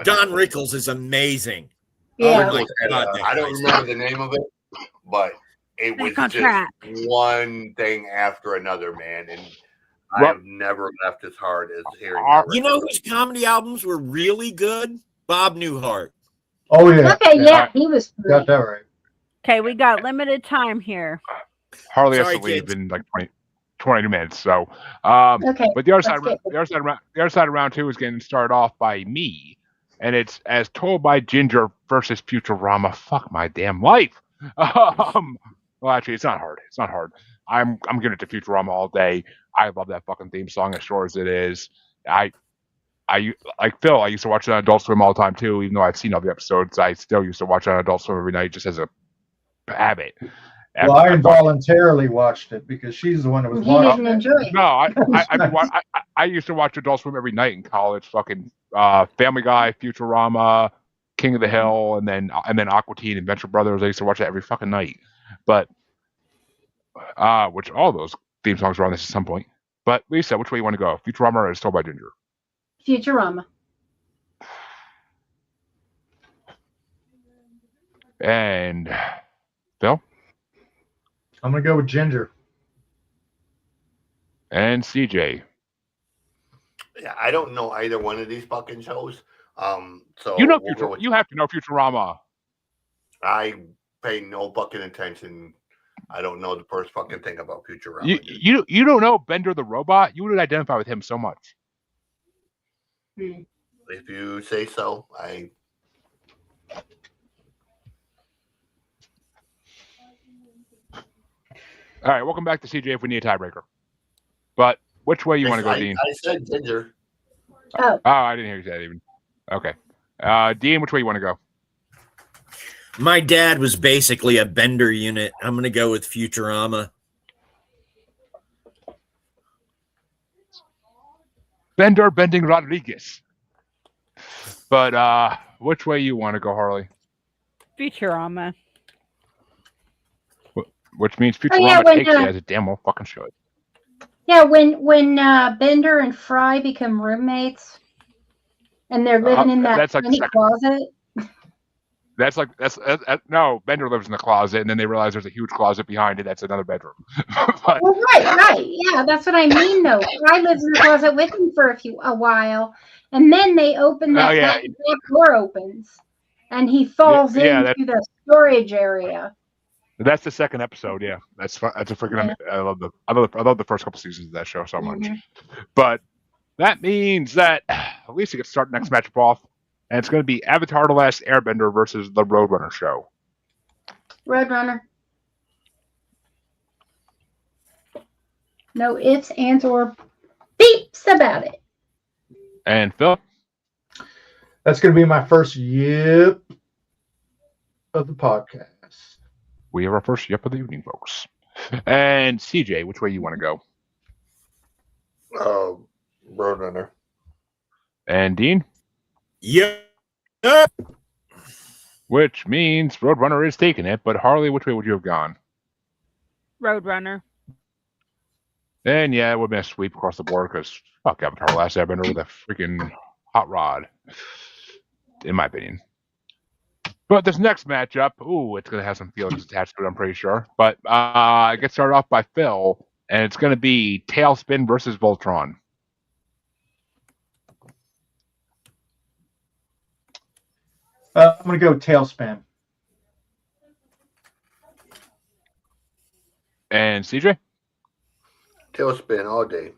Don Rickles is amazing. Yeah. I don't remember the name of it, but it was just one thing after another, man. And I have never laughed as hard as hearing that. You know whose comedy albums were really good? Bob Newhart. Oh, yeah. Okay, yeah, he was great. Got that right. Okay, we got limited time here. Harley has to leave in like 20 minutes. So, okay. But the other side of round two is getting started off by me, and it's As Told by Ginger versus Futurama. Fuck my damn life. Well, actually, it's not hard. I'm giving it to Futurama all day. I love that fucking theme song as short as it is. I like Phil. I used to watch it on Adult Swim all the time too. Even though I've seen all the episodes, I still used to watch it on Adult Swim every night just as a habit. Well, I involuntarily watched it because she's the one that was watching. He didn't enjoy it. No, I used to watch Adult Swim every night in college. Fucking Family Guy, Futurama, King of the Hill, and then Aqua Teen and Venture Brothers. I used to watch that every fucking night. But which all those theme songs were on this at some point. But Lisa, which way you want to go? Futurama or As Told by Ginger? Futurama. And Phil? I'm going to go with Ginger. And CJ? Yeah, I don't know either one of these fucking shows. So you have to know Futurama. I pay no fucking attention. I don't know the first fucking thing about Futurama. dude. You don't know Bender the robot? You would identify with him so much. If you say so, I. All right, welcome back to CJ if we need a tiebreaker. But which way you want to go, Dean? I said Ginger. Oh, I didn't hear you say that even. Okay. Dean, which way you want to go? My dad was basically a Bender unit. I'm going to go with Futurama. Bender Bending Rodriguez. But which way you want to go, Harley? Futurama. Which means Oh, yeah, Futurama when, takes it as a damn well fucking should. yeah. When Bender and Fry become roommates, and they're living in that that's like tiny closet. No, Bender lives in the closet, and then they realize there's a huge closet behind it. That's another bedroom. But, Well, right. Yeah, that's what I mean. Though Fry lives in the closet with him for a while, and then they open that back door opens, and he falls into the storage area. That's the second episode. Yeah, that's a freaking. Yeah. I love the first couple seasons of that show so much. But that means that at least you get to start next matchup off, and it's going to be Avatar: The Last Airbender versus the Roadrunner show. Roadrunner. No ifs, ands, or beeps about it. And Phil, That's going to be my first yip of the podcast. we have our first yep of the evening, folks. And CJ, which way you want to go? Roadrunner. And Dean? Yep. Which means Roadrunner is taking it, but Harley, which way would you have gone? Roadrunner. And yeah, it would have been a sweep across the board because fuck Avatar: Last Airbender with a freaking hot rod, in my opinion. But this next matchup, it's going to have some feelings attached to it, I'm pretty sure. But I get started off by Phil, and it's going to be Tailspin versus Voltron. I'm going to go Tailspin. And CJ? Tailspin all day.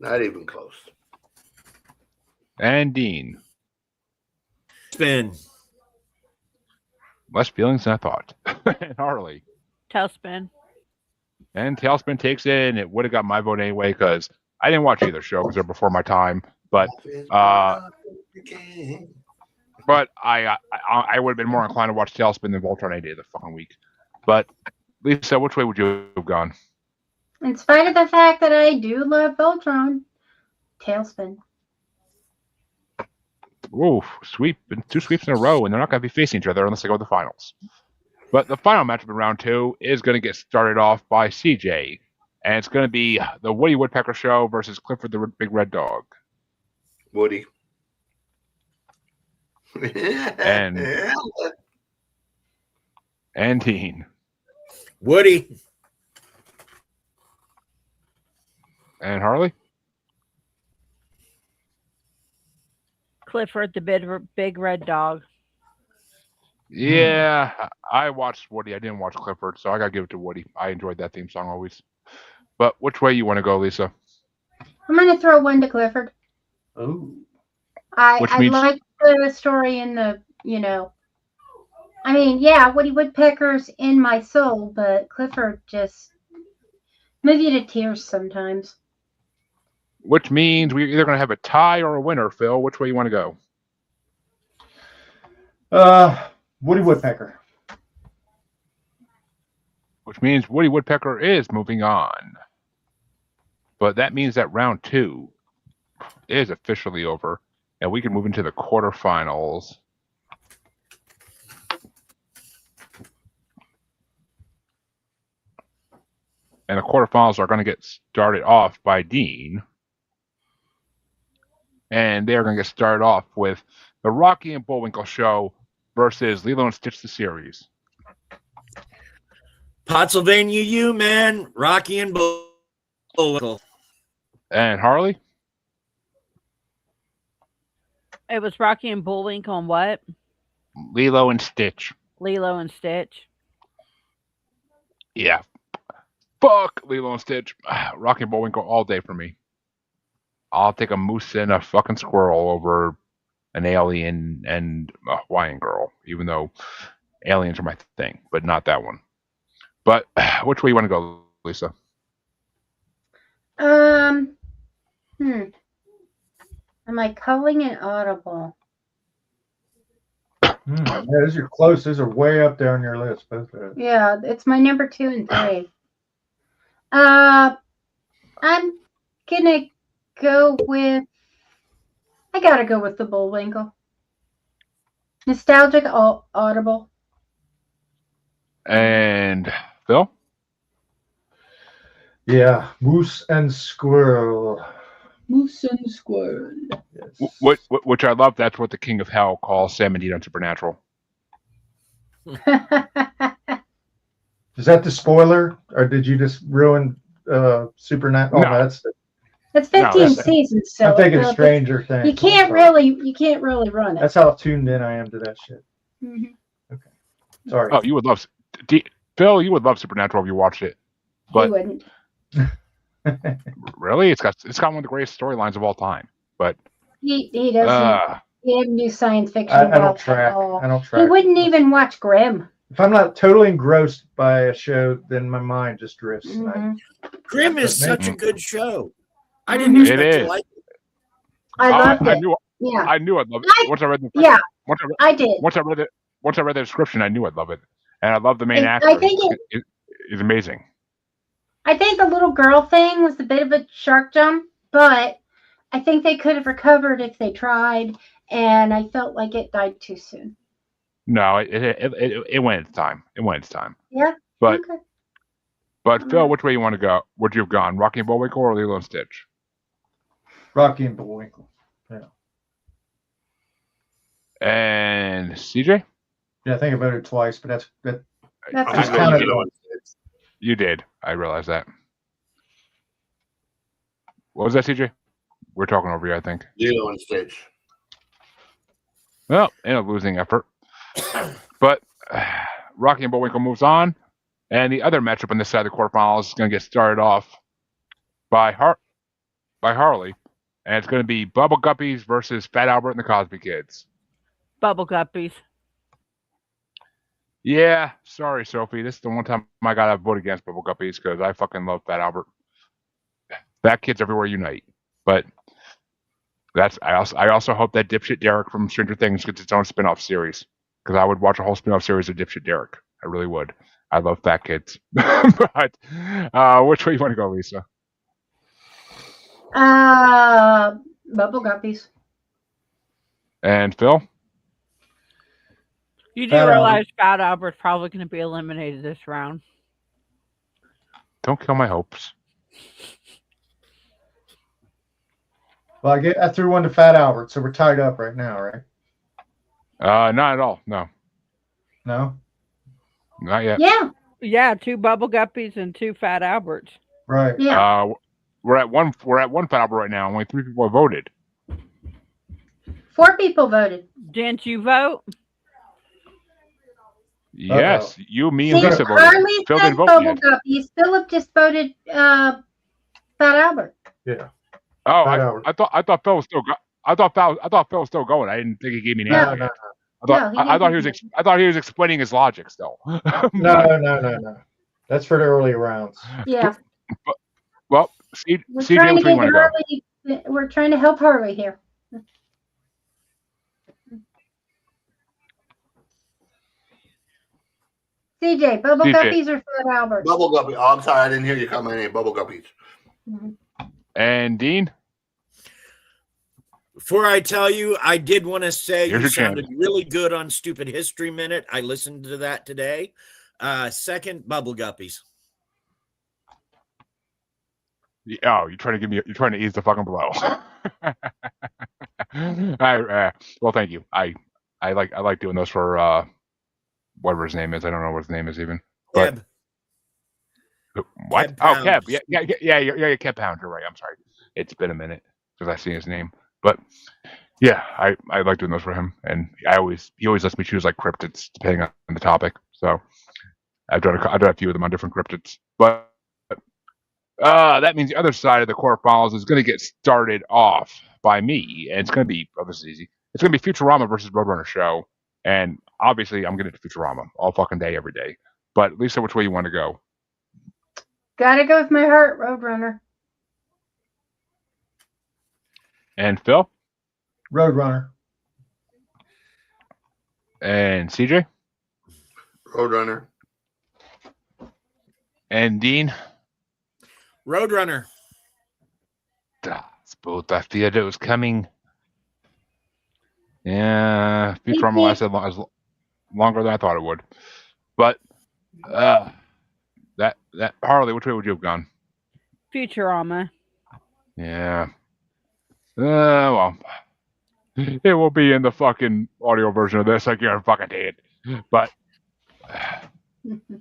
Not even close. And Dean? Spin. Less feelings than I thought. And Harley? Tailspin. And Tailspin takes it, and it would have got my vote anyway because I didn't watch either show because they're before my time. But I would have been more inclined to watch Tailspin than Voltron any day of the fucking week. But Lisa, which way would you have gone? In spite of the fact that I do love Voltron, Tailspin. Ooh, two sweeps in a row, and they're not going to be facing each other unless they go to the finals. But the final matchup in round 2 is going to get started off by CJ, and it's going to be the Woody Woodpecker Show versus Clifford the Big Red Dog. Woody. And Dean. Woody. And Harley? Clifford the big red dog. Yeah, I watched Woody. I didn't watch Clifford, so I got to give it to Woody. I enjoyed that theme song always. But which way you want to go, Lisa? I'm going to throw one to Clifford. Oh. I like the story and I mean, yeah, Woody Woodpecker's in my soul, but Clifford just moves you to tears sometimes. Which means we're either going to have a tie or a winner, Phil. Which way you want to go? Woody Woodpecker. Which means Woody Woodpecker is moving on. But that means that round 2 is officially over, and we can move into the quarterfinals. And the quarterfinals are going to get started off by Dean. And they're going to get started off with the Rocky and Bullwinkle Show versus Lilo and Stitch the series. Pottsylvania U, man. Rocky and Bullwinkle. And Harley? It was Rocky and Bullwinkle and what? Lilo and Stitch. Lilo and Stitch. Yeah. Fuck Lilo and Stitch. Rocky and Bullwinkle all day for me. I'll take a moose and a fucking squirrel over an alien and a Hawaiian girl, even though aliens are my thing, but not that one. But which way you want to go, Lisa? Am I calling it audible? Yeah, those are close. Those are way up there on your list, both of those. Yeah, it's my number 2 and 3. I'm gonna go with. I gotta go with the Bullwinkle. Nostalgic, audible. And Phil? Yeah, moose and squirrel. Moose and squirrel. Yes. Which I love. That's what the King of Hell calls Sam and Dean on Supernatural. Is that the spoiler, or did you just ruin Supernatural? No. That's 15 No, seasons, so I'm thinking it's- Stranger Things. you can't really run it. That's how tuned in I am to that shit. Mhm. Sorry. Oh, you would love Phil. You would love Supernatural if you watched it. He But wouldn't. really, it's got one of the greatest storylines of all time. But He doesn't. He doesn't do science fiction. I don't about track. at all. I don't He track. wouldn't even watch Grimm. If I'm not totally engrossed by a show, then my mind just drifts. Mhm. Grimm is But such a maybe- good show. I didn't Mhm. expect It to is. like it. I loved I it. knew Yeah, I knew I'd love it. Once I read the yeah, once I did. I read the description, I knew I'd love it. And I love the main And actor. I think He's amazing. I think the little girl thing was a bit of a shark jump, but I think they could have recovered if they tried. And I felt like it died too soon. No, it went its time. It went its time. Yeah. But Okay. Phil, which way you want to go? Would you have gone? Rocky and Bullwinkle or Lilo and Stitch? Rocky and Bullwinkle. And CJ? Yeah, I think I voted twice, but that's That's I'm Just going kinda- Lilo and Stitch. You did. I realize that. What was that, CJ? We're talking over you, I think. Lilo and Stitch. Well, in a losing effort. But Rocky and Bullwinkle moves on. And the other matchup on this side of the quarterfinals is going to get started off by Harley. And it's going to be Bubble Guppies versus Fat Albert and the Cosby Kids. Bubble Guppies. Yeah, sorry, Sophie. This is the one time I got to vote against Bubble Guppies because I fucking love Fat Albert. Fat Kids Everywhere Unite. But I also hope that Dipshit Derek from Stranger Things gets its own spin-off series because I would watch a whole spin-off series of Dipshit Derek. I really would. I love fat kids. But which way you want to go, Lisa? Bubble Guppies. And Phil? You do Fat realize Fat Albert's probably going to be eliminated this round. Don't kill my hopes. Well, I threw one to Fat Albert, so we're tied up right now, right? Not at all. No, No? not yet. Yeah. Yeah, 2 Bubble Guppies and 2 Fat Alberts. Right. Yeah. We're at one Fat Albert right now. Only 3 people have voted. 4 people voted. Didn't you vote? Yes, you, me, and See, Lisa voted. Harley Phil said didn't vote Bubble yet. Guppies. Philip just voted Fat Albert. Yeah. Oh, Fat Albert. I thought Phil was still I thought Phil was still going. I didn't think he gave me an No. answer. No, yet. No, he I thought didn't. I thought he was explaining his logic still. No. That's for the early rounds. Yeah. Well, We're CJ, trying which to way you get want to go? Harley. We're trying to help Harley here. CJ, Bubble CJ. Guppies or Fat Albert? Bubble Guppy. Oh, I'm sorry, I didn't hear you call my name. Bubble Guppies. And Dean? Before I tell you, I did want to say Here's you your sounded chance. really good on Stupid History Minute. I listened to that today. Second, Bubble Guppies. Oh, you're trying to ease the fucking blow. Well, thank you. I like doing those for whatever his name is. I don't know what his name is even. But Keb. what? Keb Oh, Keb. Pounds. Yeah, Keb Pound. You're right. I'm sorry. It's been a minute since I've seen his name. But Yeah, I like doing those for him, and he always lets me choose like cryptids depending on the topic. So I've done a few of them on different cryptids, but that means the other side of the quarterfinals is going to get started off by me, and it's going to be this is easy. It's going to be Futurama versus Roadrunner show, and obviously I'm going to do Futurama all fucking day, every day. But Lisa, which way you want to go? Gotta go with my heart, Roadrunner. And Phil Roadrunner. and CJ Roadrunner. and Dean. Roadrunner. It's both. I feared it was coming. Yeah, Futurama lasted longer than I thought it would. But that Harley, which way would you have gone? Futurama. Yeah. Well, it will be in the fucking audio version of this. I can't fucking it. But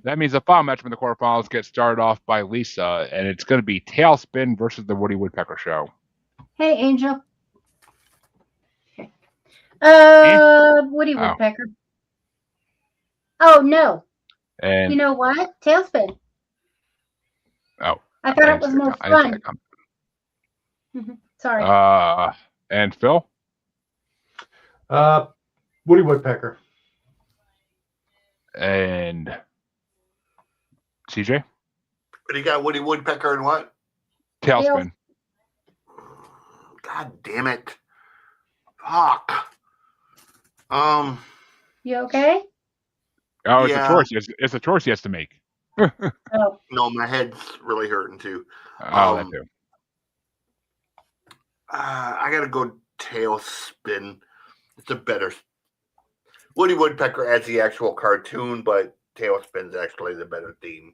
that means the final match from the quarterfinals gets started off by Lisa, and it's going to be Tailspin versus the Woody Woodpecker Show. Hey, Angel. Woody Woodpecker. Oh no. And you know what? Tailspin. Oh. I thought it was more fun. Sorry. And Phil? Woody Woodpecker. And CJ? But he got Woody Woodpecker and what? Tailspin. God damn it. Fuck. You okay? Oh, it's a choice. It's a choice he has to make. Oh. No, my head's really hurting too. That too. I gotta go Tailspin. It's a better. Woody Woodpecker adds the actual cartoon, but Tailspin's actually the better theme.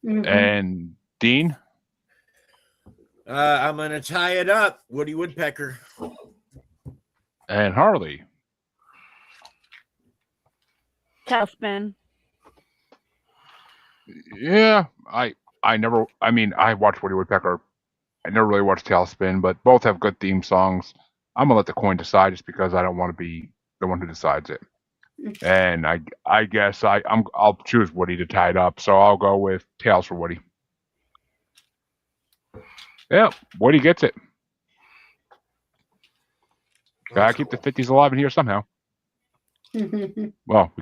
Mm-hmm. And Dean? I'm gonna tie it up. Woody Woodpecker. And Harley? Tailspin. Yeah, I watched Woody Woodpecker. I never really watched Tailspin, but both have good theme songs. I'm gonna let the coin decide just because I don't want to be the one who decides it. And I guess I'll choose Woody to tie it up, so I'll go with Tails for Woody. Yeah, Woody gets it. Gotta keep the 50s alive in here somehow. Well,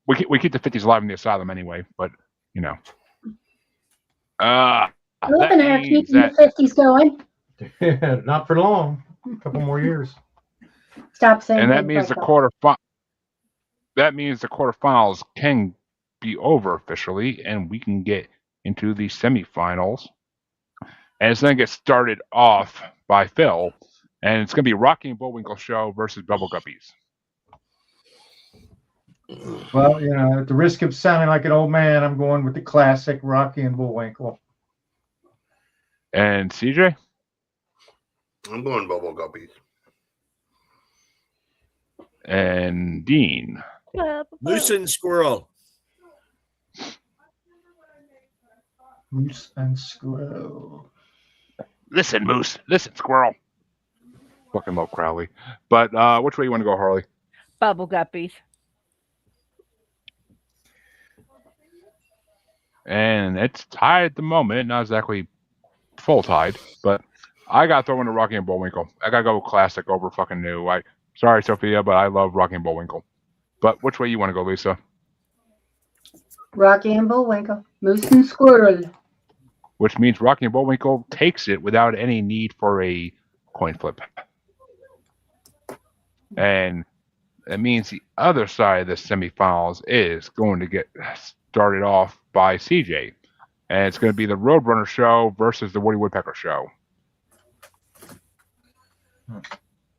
we keep the 50s alive in the asylum anyway, but you know. We're gonna keep the 50s going. Yeah, not for long. A couple more years. Stop saying. And that means the quarterfinals can be over officially, and we can get into the semifinals. And it's going to get started off by Phil, and it's going to be Rocky and Bullwinkle Show versus Bubble Guppies. Well, at the risk of sounding like an old man, I'm going with the classic Rocky and Bullwinkle. And CJ? I'm going Bubble Guppies. And Dean? Moose and Squirrel. Moose and Squirrel. Listen, Moose. Listen, Squirrel. Fucking love Crowley. But which way you want to go, Harley? Bubble Guppies. And it's tied at the moment. Not exactly full tied, but I got to throw in the Rocky and Bullwinkle. I got to go classic over fucking new. Sorry, Sophia, but I love Rocky and Bullwinkle. But which way you want to go, Lisa? Rocky and Bullwinkle. Moose and Squirrel. Which means Rocky and Bullwinkle takes it without any need for a coin flip. And that means the other side of the semifinals is going to get started off by CJ. And it's going to be the Roadrunner Show versus the Woody Woodpecker Show.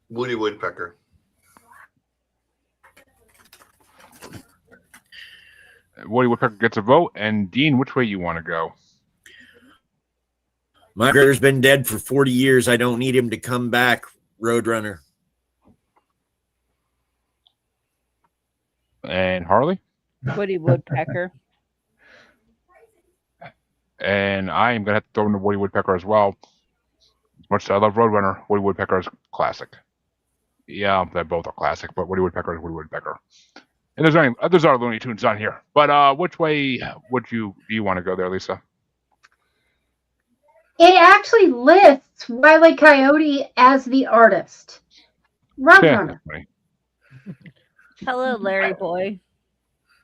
Woody Woodpecker. Woody Woodpecker gets a vote. And Dean, which way you want to go? My brother's been dead for 40 years. I don't need him to come back. Roadrunner. And Harley? Woody Woodpecker. And I am going to have to throw in the Woody Woodpecker as well. As much as I love Roadrunner, Woody Woodpecker is classic. Yeah, they both are classic, but Woody Woodpecker is Woody Woodpecker. And there's other Looney Tunes on here. But which way do you want to go there, Lisa? It actually lists Wile E. Coyote as the artist. Roadrunner. Hello, Larry boy.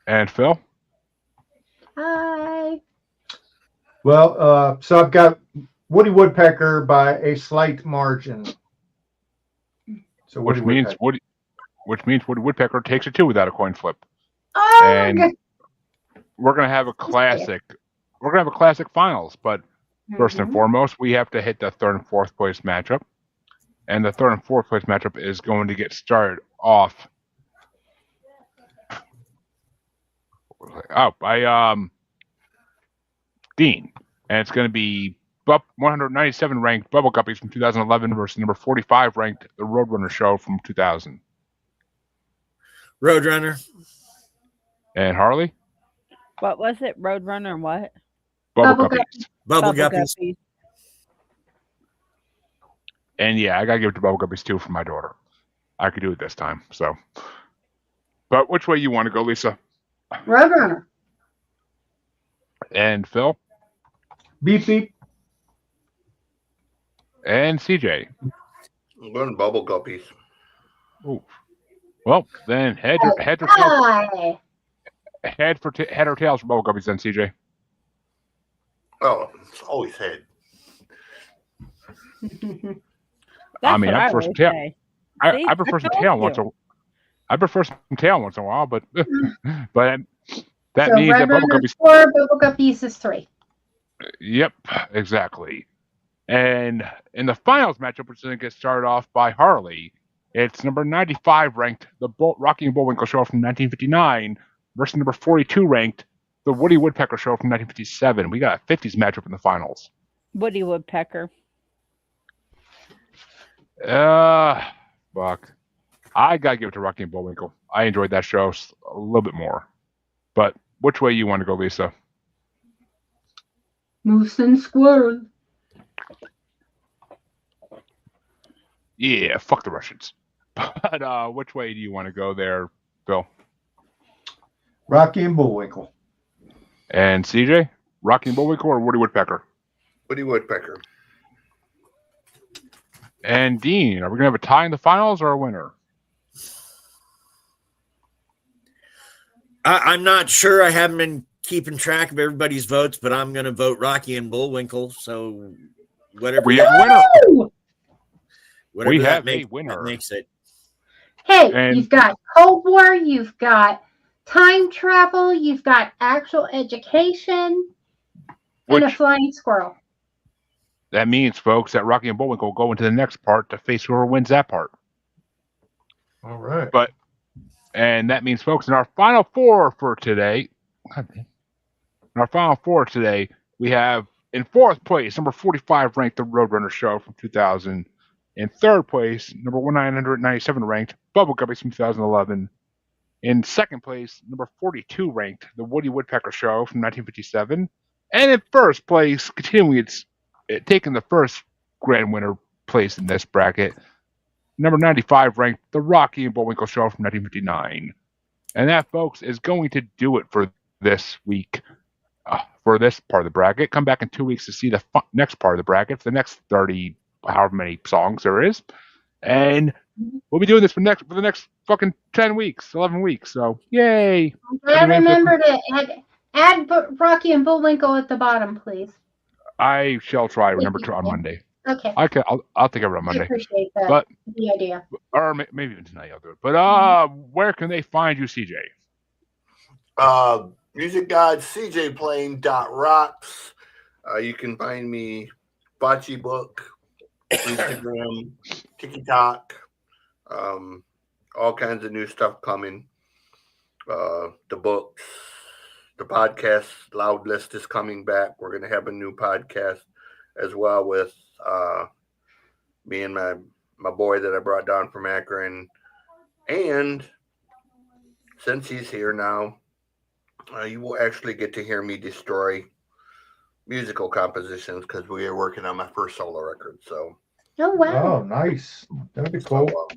And Phil? Hi. Well, so I've got Woody Woodpecker by a slight margin. So Which means Woody Woodpecker takes it 2 without a coin flip. Oh, And we're gonna have a classic. We're gonna have a classic finals, but first and foremost, we have to hit the 3rd and 4th place matchup. And the 3rd and 4th place matchup is going to get started off by Dean. And it's going to be 197 ranked Bubble Guppies from 2011 versus number 45 ranked The Roadrunner Show from 2000. Roadrunner. And Harley? What was it? Roadrunner what? Bubble Guppies. Bubble Guppies. And yeah, I got to give it to Bubble Guppies too for my daughter. I could do it this time. So, but which way you want to go, Lisa? Roadrunner. And Phil? Beep beep. And CJ? I'm going Bubble Guppies. Ooh. Well, then head or tails for Bubble Guppies then, CJ. Oh, it's always head. I mean, I prefer some tail. I prefer some tail once in a while, but that so means that Bubble Guppies 4, Bubble Guppies is 3. Yep, exactly. And in the finals matchup, which is going to get started off by Harley, it's number 95 ranked, the Rocky and Bullwinkle Show from 1959 versus number 42 ranked, the Woody Woodpecker Show from 1957. We got a 50s matchup in the finals. Woody Woodpecker. Fuck. I gotta give it to Rocky and Bullwinkle. I enjoyed that show a little bit more. But which way you want to go, Lisa? Moose and squirrel. Yeah, fuck the Russians. But which way do you want to go there, Bill? Rocky and Bullwinkle. And CJ? Rocky and Bullwinkle or Woody Woodpecker? Woody Woodpecker. And Dean, are we going to have a tie in the finals or a winner? I'm not sure. I haven't been keeping track of everybody's votes, but I'm going to vote Rocky and Bullwinkle. So whatever. We have a winner. Whatever We that have makes, a winner. that makes it. Hey, And- you've got Cold War, you've got time travel, you've got actual education, and a Which- flying squirrel. That means, folks, that Rocky and Bullwinkle go into the next part to face whoever wins that part. All right. And that means, folks, in our final four for today, we have in 4th place, number 45 ranked The Roadrunner Show from 2000. In 3rd place, number 997 ranked Bubble Guppies from 2011. In 2nd place, number 42 ranked The Woody Woodpecker Show from 1957. And in 1st place, taking the first grand winner place in this bracket, number 95 ranked The Rocky and Bullwinkle Show from 1959. And that, folks, is going to do it for this week, for this part of the bracket. Come back in 2 weeks to see the next part of the bracket, for the next 30, however many songs there is. And we'll be doing this for the next fucking 10 weeks, 11 weeks. So, yay. I remember to add Rocky and Bullwinkle at the bottom, please. I shall try. Remember to on Monday. Okay. I'll think of it on I Monday. appreciate that. But the idea. or maybe even tonight I'll do it. But where can they find you, CJ? Music God CJ Plain .rocks. You can find me Bocce Book, Instagram, TikTok, all kinds of new stuff coming. The books, the podcast Loud List is coming back. We're gonna have a new podcast as well with me and my boy that I brought down from Akron. And since he's here now, you will actually get to hear me destroy musical compositions because we are working on my first solo record. So Oh wow. Oh, nice. That'd be So cool.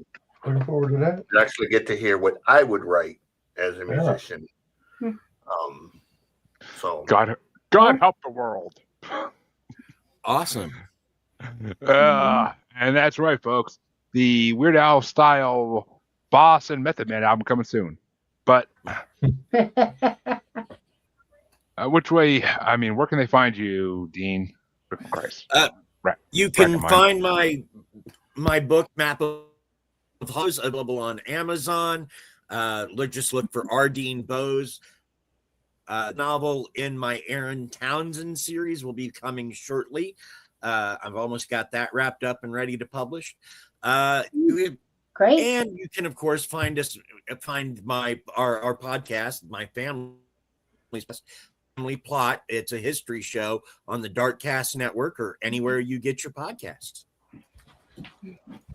Looking forward to that. you actually get to hear what I would write as a Yeah. musician. Hmm. So God help the world. Awesome. And that's right, folks. The Weird Al style Boss and Method Man album coming soon. But which way? I mean, where can they find you, Dean? For Christ. Right. You Right can to mine. find my book Map of Hollows available on Amazon. Just look for R. Dean Bose. Novel in my Aaron Townsend series will be coming shortly. I've almost got that wrapped up and ready to publish. Great. And you can, of course, find our podcast, my family plot. It's a history show on the Darkcast Network or anywhere you get your podcasts.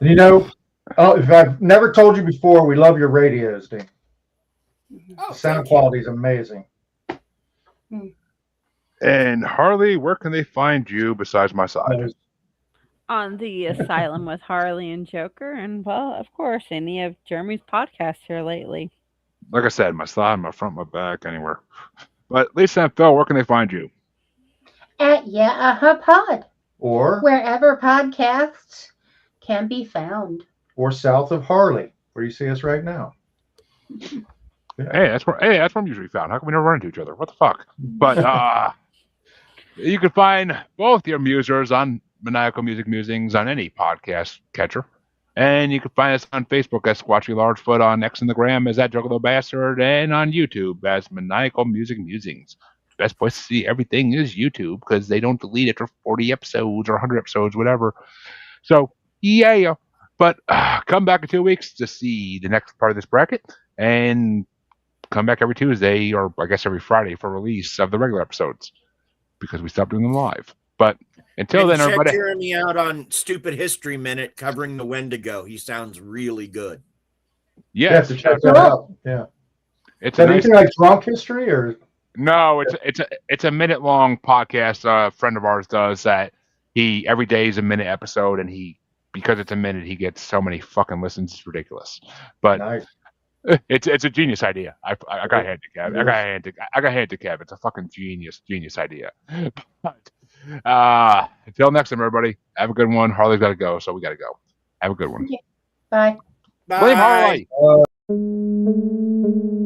You know, if I've never told you before, we love your radios, Dean. Oh, The sound thank you. quality is amazing. And Harley, where can they find you besides my side? On the Asylum with Harley and Joker, and well, of course, any of Jeremy's podcasts here lately. Like I said, my side, my front, my back, anywhere. But Lisa and Phil, where can they find you? At Pod, Or wherever podcasts can be found. south of Harley, where you see us right now. Hey, that's where I'm usually found. How come we never run into each other? What the fuck? But you can find both your musers on Maniacal Music Musings on any podcast catcher. And you can find us on Facebook as Squatchy Largefoot, on X and the Gram as that Juggalo Bastard, and on YouTube as Maniacal Music Musings. Best place to see everything is YouTube, because they don't delete it for 40 episodes or 100 episodes, whatever. So, yeah. But come back in 2 weeks to see the next part of this bracket, and come back every Tuesday, or I guess every Friday, for release of the regular episodes, because we stopped doing them live. But until then, check everybody. Jeremy out on Stupid History Minute covering the Wendigo. He sounds really good. You have Yes, to check that out. Yeah. it's Is a that nice. anything like drunk history or? No, it's a minute long podcast. A friend of ours does that. He every day is a minute episode, and because it's a minute, he gets so many fucking listens. It's ridiculous. But Nice. it's a genius idea. I got hand to Kev. I got hand to Kev. It's a fucking genius idea. But until next time, everybody, have a good one. Harley's got to go, so we got to go. Have a good one. Bye. Bye. Blame Harley.